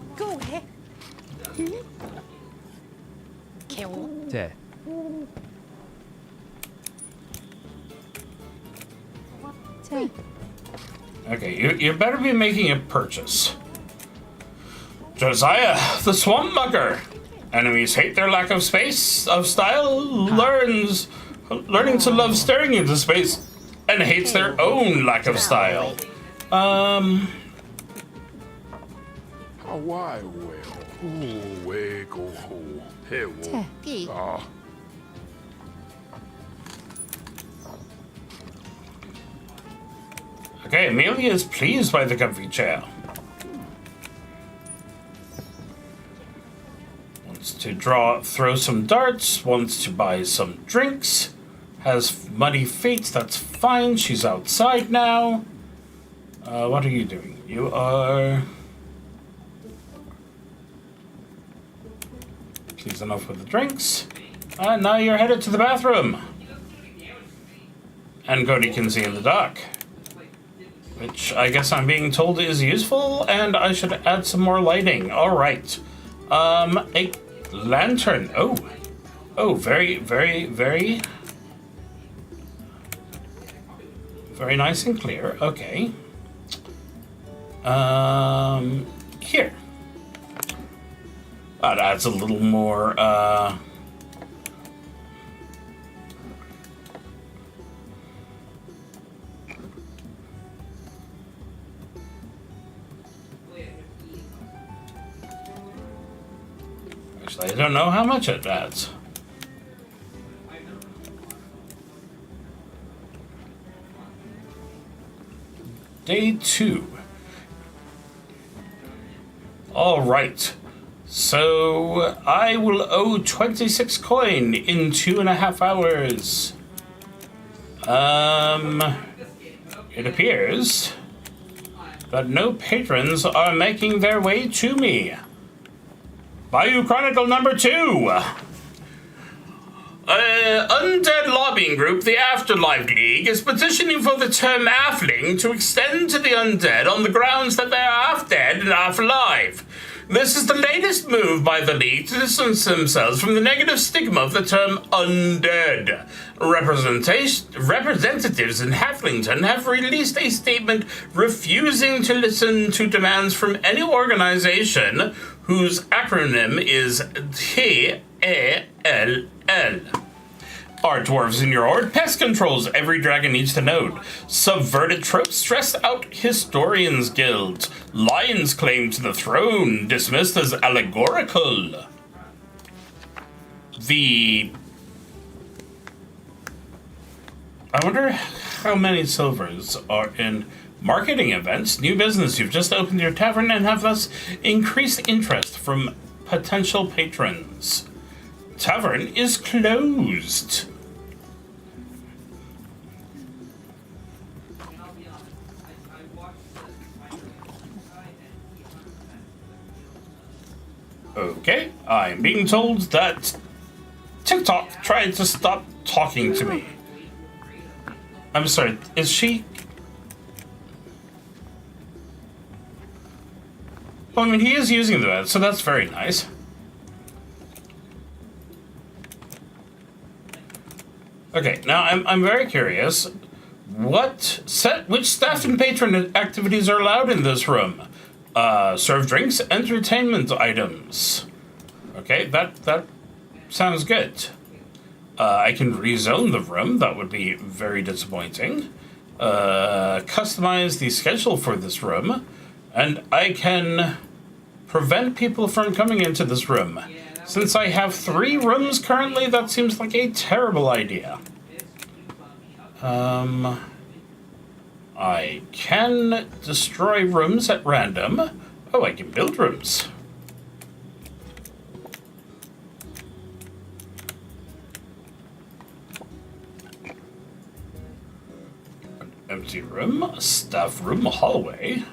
Okay, you better be making a purchase. Josiah, the swamp mugger. Enemies hate their lack of space, of style, learning to love staring into space, and hates their own lack of style. Okay, Amelia is pleased by the comfy chair. Wants to throw some darts, wants to buy some drinks, has muddy feet, that's fine, she's outside now. What are you doing? You are... Please enough with the drinks. And now you're headed to the bathroom. And Cody can see in the dock. Which I guess I'm being told is useful, and I should add some more lighting. All right. A lantern. Oh. Oh, very, very, very... Very nice and clear. Okay. Here. That adds a little more, Actually, I don't know how much it adds. Day 2. All right. So I will owe 26 coin in 2.5 hours. It appears that no patrons are making their way to me. Bayou Chronicle number 2. Undead lobbying group, the Afterlife League, is petitioning for the term Halfling to extend to the undead on the grounds that they are half dead and half alive. This is the latest move by the League to distance themselves from the negative stigma of the term undead. Representatives in Halflington have released a statement refusing to listen to demands from any organization whose acronym is TALL. Are dwarves in your horde? Pest controls every dragon needs to know. Subverted tropes stressed out historians' guilds. Lions claim to the throne, dismissed as allegorical. I wonder how many silvers are in marketing events, new business. You've just opened your tavern and have thus increased interest from potential patrons. Tavern is closed. Okay, I'm being told that TikTok tried to stop talking to me. I'm sorry, is she... Well, I mean, he is using the so that's very nice. Okay, now I'm very curious. Which staff and patron activities are allowed in this room? Serve drinks, entertainment items. Okay, that sounds good. I can rezone the room. That would be very disappointing. Customize the schedule for this room. And I can prevent people from coming into this room. Since I have 3 rooms currently, that seems like a terrible idea. I can destroy rooms at random. Oh, I can build rooms. An empty room, a staff room, a hallway.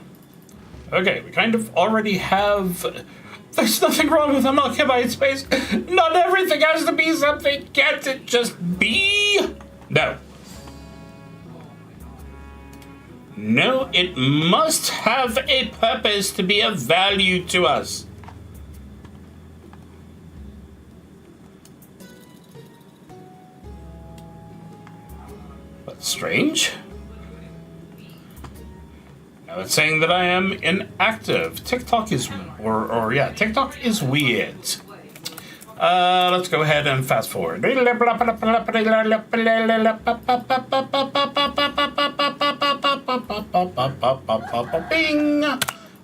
Okay, we kind of already have... There's nothing wrong with unoccupied space. Not everything has to be something. Can't it just be? No. No, it must have a purpose to be of value to us. That's strange. Now it's saying that I am inactive. TikTok is, TikTok is weird. Let's go ahead and fast forward. Bing!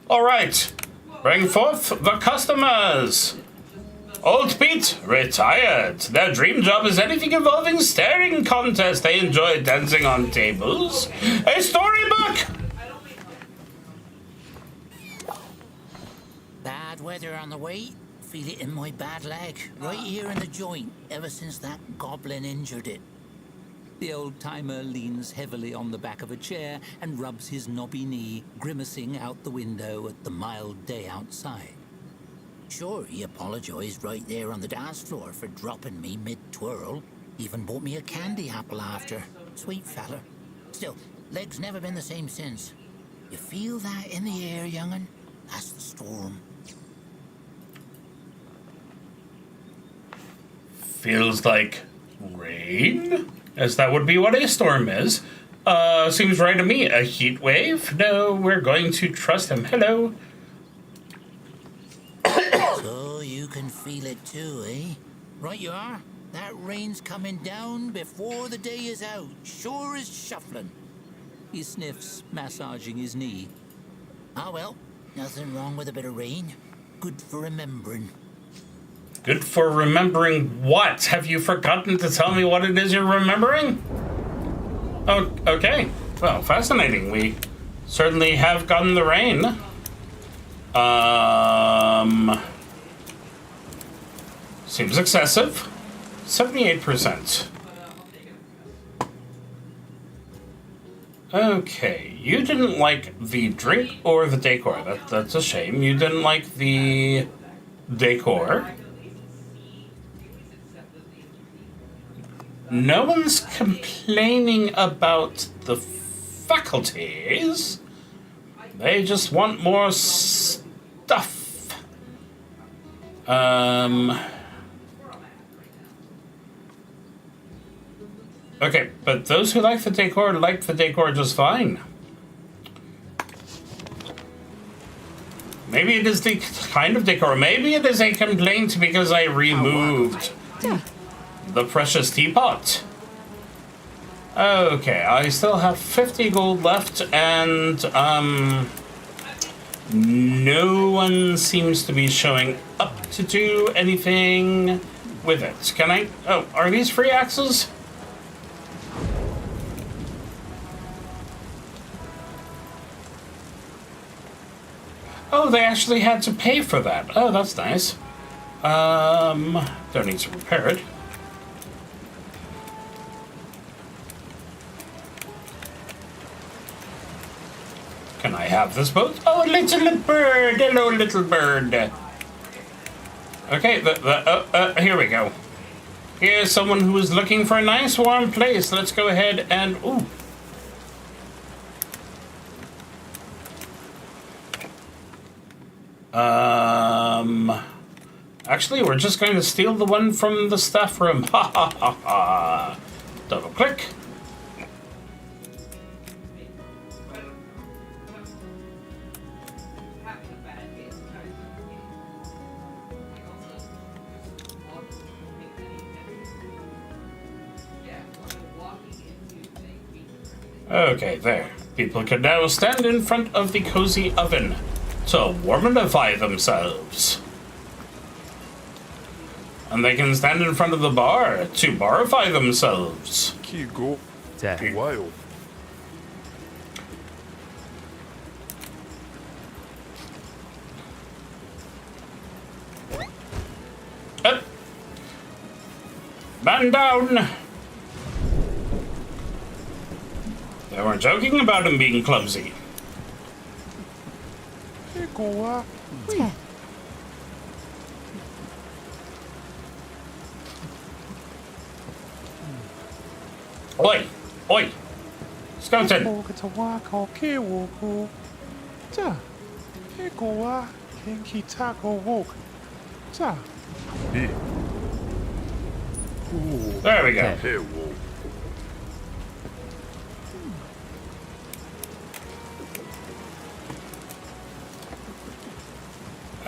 All right, bring forth the customers. Old Pete, retired. Their dream job is anything involving staring contest. They enjoy dancing on tables. A storybook. Bad weather on the way. Feel it in my bad leg, right here in the joint, ever since that goblin injured it. The old-timer leans heavily on the back of a chair and rubs his knobby knee, grimacing out the window at the mild day outside. Sure, he apologized right there on the dance floor for dropping me mid-twirl. Even bought me a candy apple after. Sweet fella. Still, leg's never been the same since. You feel that in the air, young'un? That's the storm. Feels like rain? As that would be what a storm is. Seems right to me. A heat wave? No, we're going to trust him. Hello. So you can feel it too, eh? Right you are. That rain's coming down before the day is out. Sure as shuffling. He sniffs, massaging his knee. Ah well, nothing wrong with a bit of rain. Good for remembering. Good for remembering what? Have you forgotten to tell me what it is you're remembering? Oh, okay. Well, fascinating. We certainly have gotten the rain. Seems excessive. 78%. Okay, you didn't like the drink or the decor. That's a shame. You didn't like the decor. No one's complaining about the faculties. They just want more stuff. Okay, but those who like the decor just fine. Maybe it is the kind of decor. Maybe it is a complaint because I removed the precious teapot. Okay, I still have 50 gold left, and no one seems to be showing up to do anything with it. Can I? Oh, are these free axes? Oh, they actually had to pay for that. Oh, that's nice. Don't need to repair it. Can I have this boat? Oh, little bird! Hello, little bird. Okay, here we go. Here's someone who is looking for a nice warm place. Let's go ahead and... Ooh. Actually, we're just going to steal the one from the staff room. Ha ha ha ha. Double click. Okay, there. People can now stand in front of the cozy oven to warmify themselves. And they can stand in front of the bar to barify themselves. 자, 와요. Up. Man down. They weren't joking about him being clumsy. 이거와 Oi! Oi! Skeleton! 고가와 거기오고 자 이거와 갱키 타고 자 이, There we go. 해오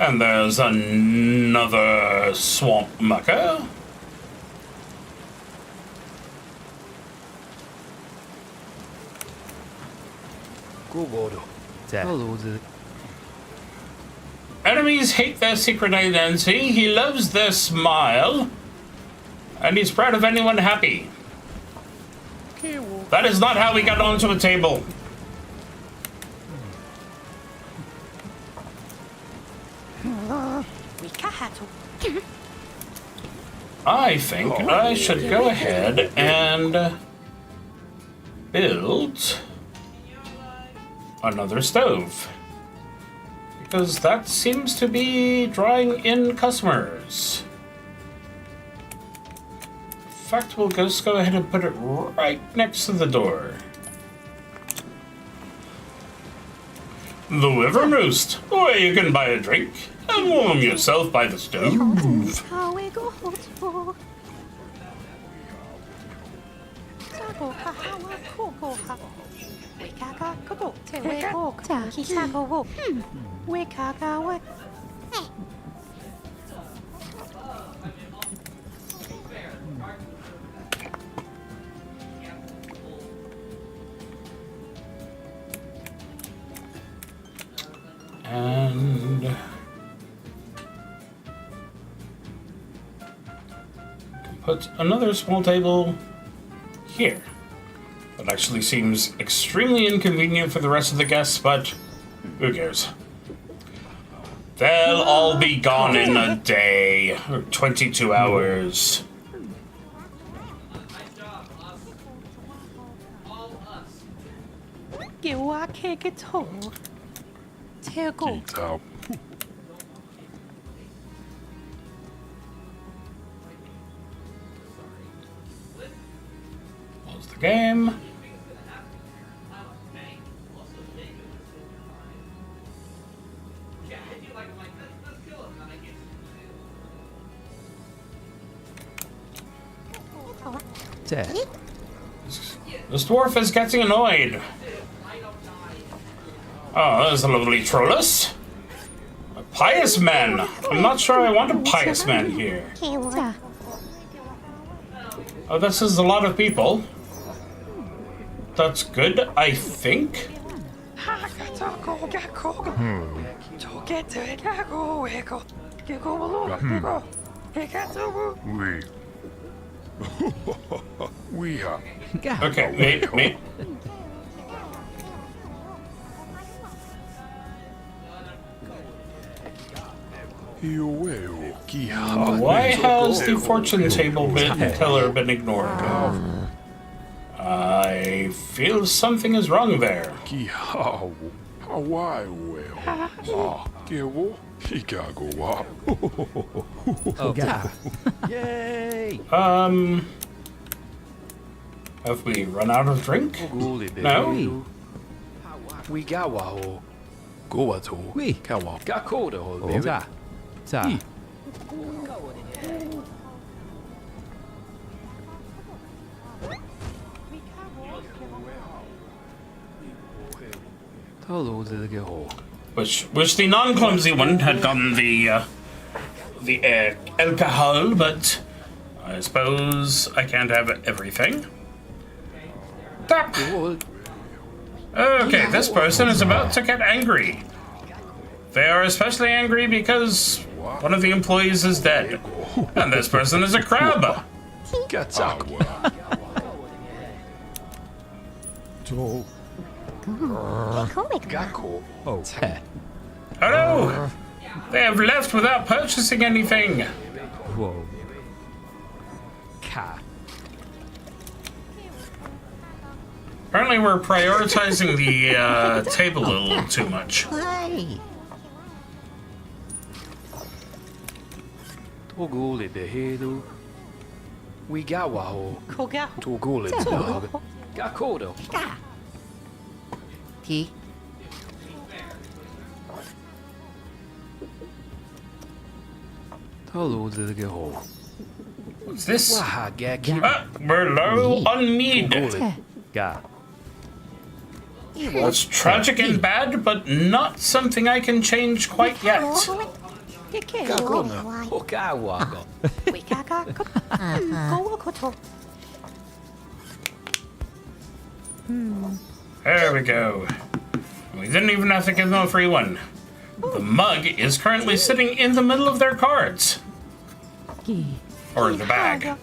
And there's another swamp mucker. 자, 로즈. Enemies hate their secret identity. He loves their smile. And he's proud of anyone happy. 개오 That is not how we got onto a table. I think I should go ahead and build another stove. Because that seems to be drawing in customers. In fact, we'll just go ahead and put it right next to the door. The Wyvern Roost, where you can buy a drink and warm yourself by the stove. And put another small table here. That actually seems extremely inconvenient for the rest of the guests, but who cares? They'll all be gone in a day, or 22 hours. Nice job, us. All us. 叫我企嘅圖，THACO THACO. Close the game. Yeah, I do like let's kill him, and I get This dwarf is getting annoyed. Oh, there's a lovely Trollus. A pious man. I'm not sure I want a pious man here. 咋？ Oh, this is a lot of people. That's good, I think. We. We are. Okay, me. Why has the fortune table teller been ignored? I feel something is wrong there. Yay! Have we run out of drink? No? We got wow. Go to. We got cold. Za. Which the non-clumsy one had gotten the alcohol, but I suppose I can't have everything. Tap. Okay, this person is about to get angry. They are especially angry because one of the employees is dead, and this person is a crab. Oh, Hello! They have left without purchasing anything. whoa. Ka. Apparently we're prioritizing the table a little too much. Togule de hedu. We got wow. 佢嘅 Togule de got cold. T Hello, the hole. What's this? Waha gag. We're low on mead. Ga. That's tragic and bad, but not something I can change quite yet. 嘅嘅 Okawa. 會加加咁高個圖 There we go. We didn't even have to give them a free one. The mug is currently sitting in the middle of their cards. Or the bag.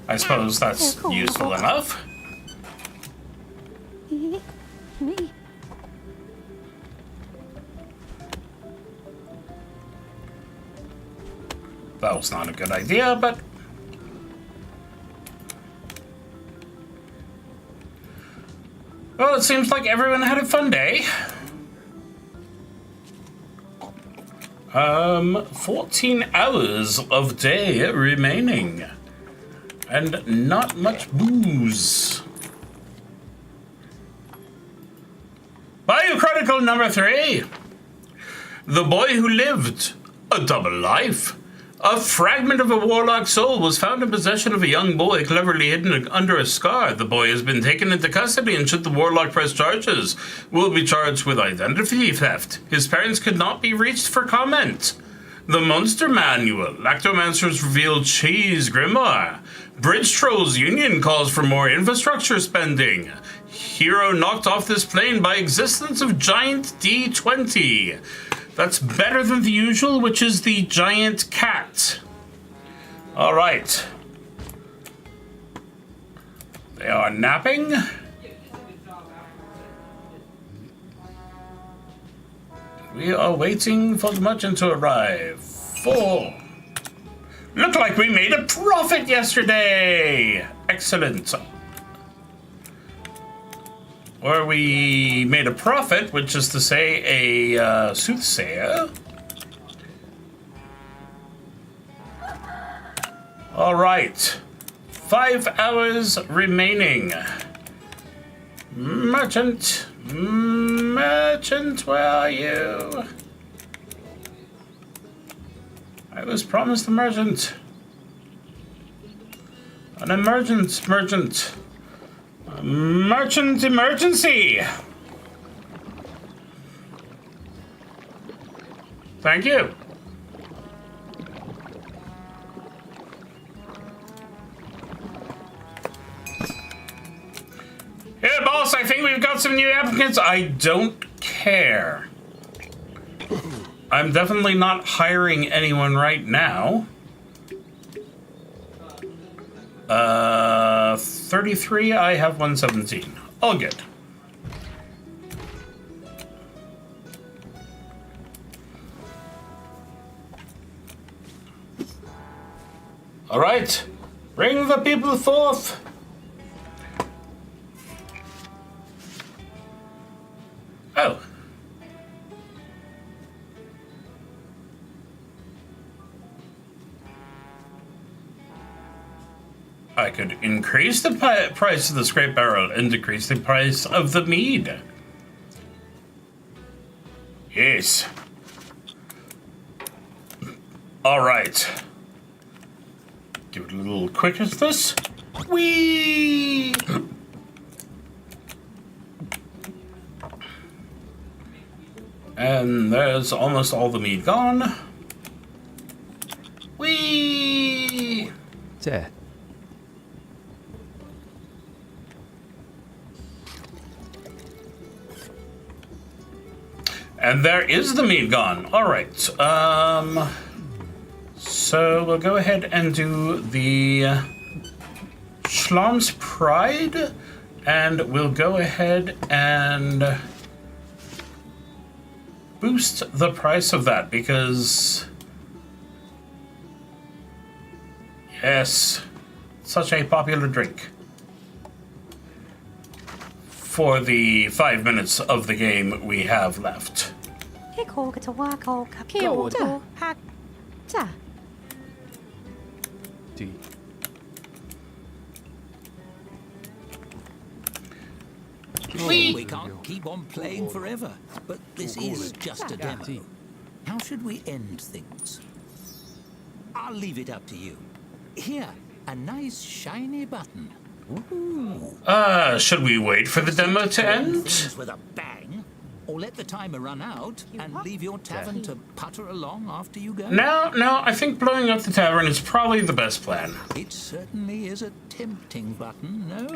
I suppose that's useful enough. Me That was not a good idea, but... Well, it seems like everyone had a fun day. 14 hours of day remaining. And not much booze. Buy you credit Miracle number 3. The boy who lived a double life. A fragment of a warlock's soul was found in possession of a young boy cleverly hidden under a scar. The boy has been taken into custody and should the warlock press charges, will be charged with identity theft. His parents could not be reached for comment. The Monster Manual. Lactomancers reveal Cheese Grimoire. Bridge Trolls Union calls for more infrastructure spending. Hero knocked off this plane by existence of giant D20. That's better than the usual, which is the giant cat. All right. They are napping. We are waiting for the merchant to arrive. 4. Look like we made a profit yesterday. Excellent. Or we made a profit, which is to say a soothsayer. All right. 5 hours remaining. Merchant, where are you? I was promised a merchant. An emergent merchant. A merchant emergency. Thank you. Here, boss, I think we've got some new applicants. I don't care. I'm definitely not hiring anyone right now. 33, I have 117. All good. All right, bring the people forth. Oh. I could increase the price of the scrape barrel and decrease the price of the mead. Yes. All right. Give it a little quickness. Whee! And there's almost all the meat gone. Whee! There. And there is the meat gone. All right. So we'll go ahead and do the Schlam's Pride, and we'll go ahead and boost the price of that because, yes, such a popular drink for the 5 minutes of the game we have left. D. We can't keep on playing forever, but this is just a demo. How should we end things? I'll leave it up to you. Here, a nice shiny button. Ooh. Should we wait for the demo to end? Things with a bang, or let the timer run out and leave your tavern to putter along after you go? No, I think blowing up the tavern is probably the best plan. It certainly is a tempting button, no?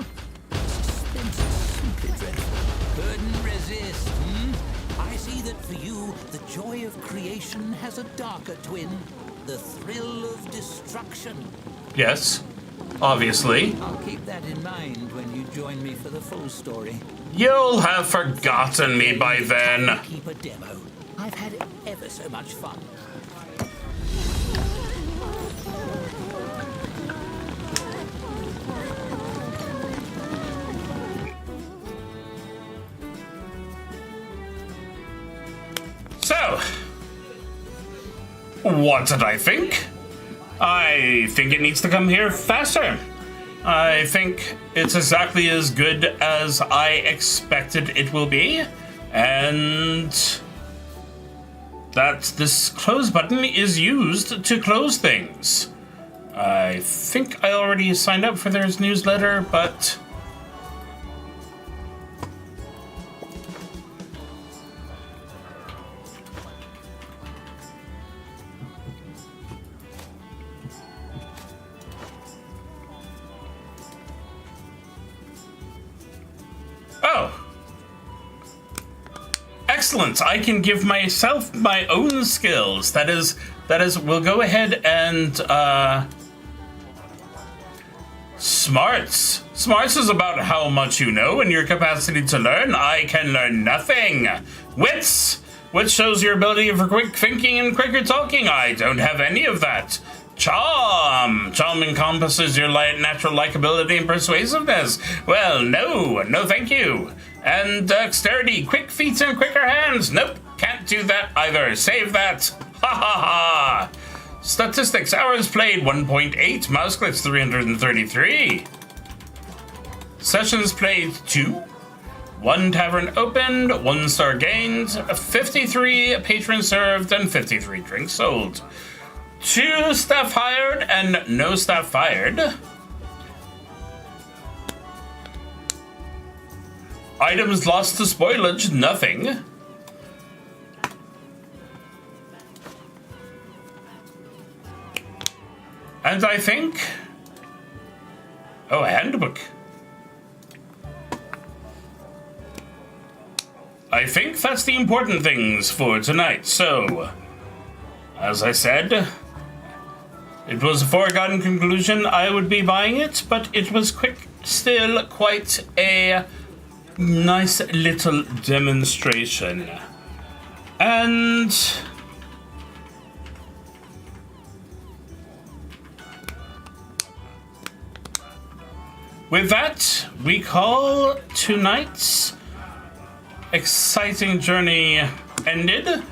Suspense is simply dreadful. Couldn't resist, I see that for you, the joy of creation has a darker twin. The thrill of destruction. Yes, obviously. I'll keep that in mind when you join me for the full story. You'll have forgotten me by then. Keep a demo. I've had ever so much fun. So, what did I think? I think it needs to come here faster. I think it's exactly as good as I expected it will be. and that this close button is used to close things. I think I already signed up for their newsletter, but excellent. I can give myself my own skills. That is, we'll go ahead and, Smarts. Smarts is about how much you know and your capacity to learn. I can learn nothing. Wits, which shows your ability for quick thinking and quicker talking. I don't have any of that. Charm. Charm encompasses your natural likability and persuasiveness. Well, no thank you. And dexterity, quick feet and quicker hands. Nope, can't do that either. Save that. Ha ha ha. Statistics, hours played 1.8, mouse clicks 333. Sessions played 2. 1 tavern opened, 1 star gained, 53 patrons served, and 53 drinks sold. 2 staff hired and no staff fired. Items lost to spoilage, nothing. And I think... oh, a handbook. I think that's the important things for tonight, so... as I said, it was a foregone conclusion I would be buying it, but it was still quite a nice little demonstration. And with that, we call tonight's exciting journey ended.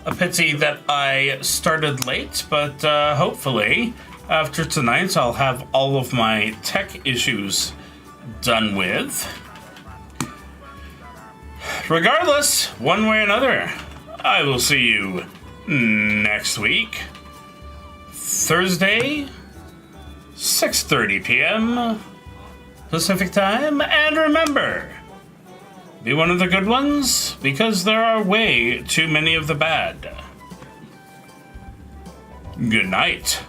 A pity that I started late, but hopefully after tonight I'll have all of my tech issues done with. Regardless, one way or another, I will see you next week. Thursday, 6:30 p.m. Pacific time, and remember, be one of the good ones, because there are way too many of the bad. Good night.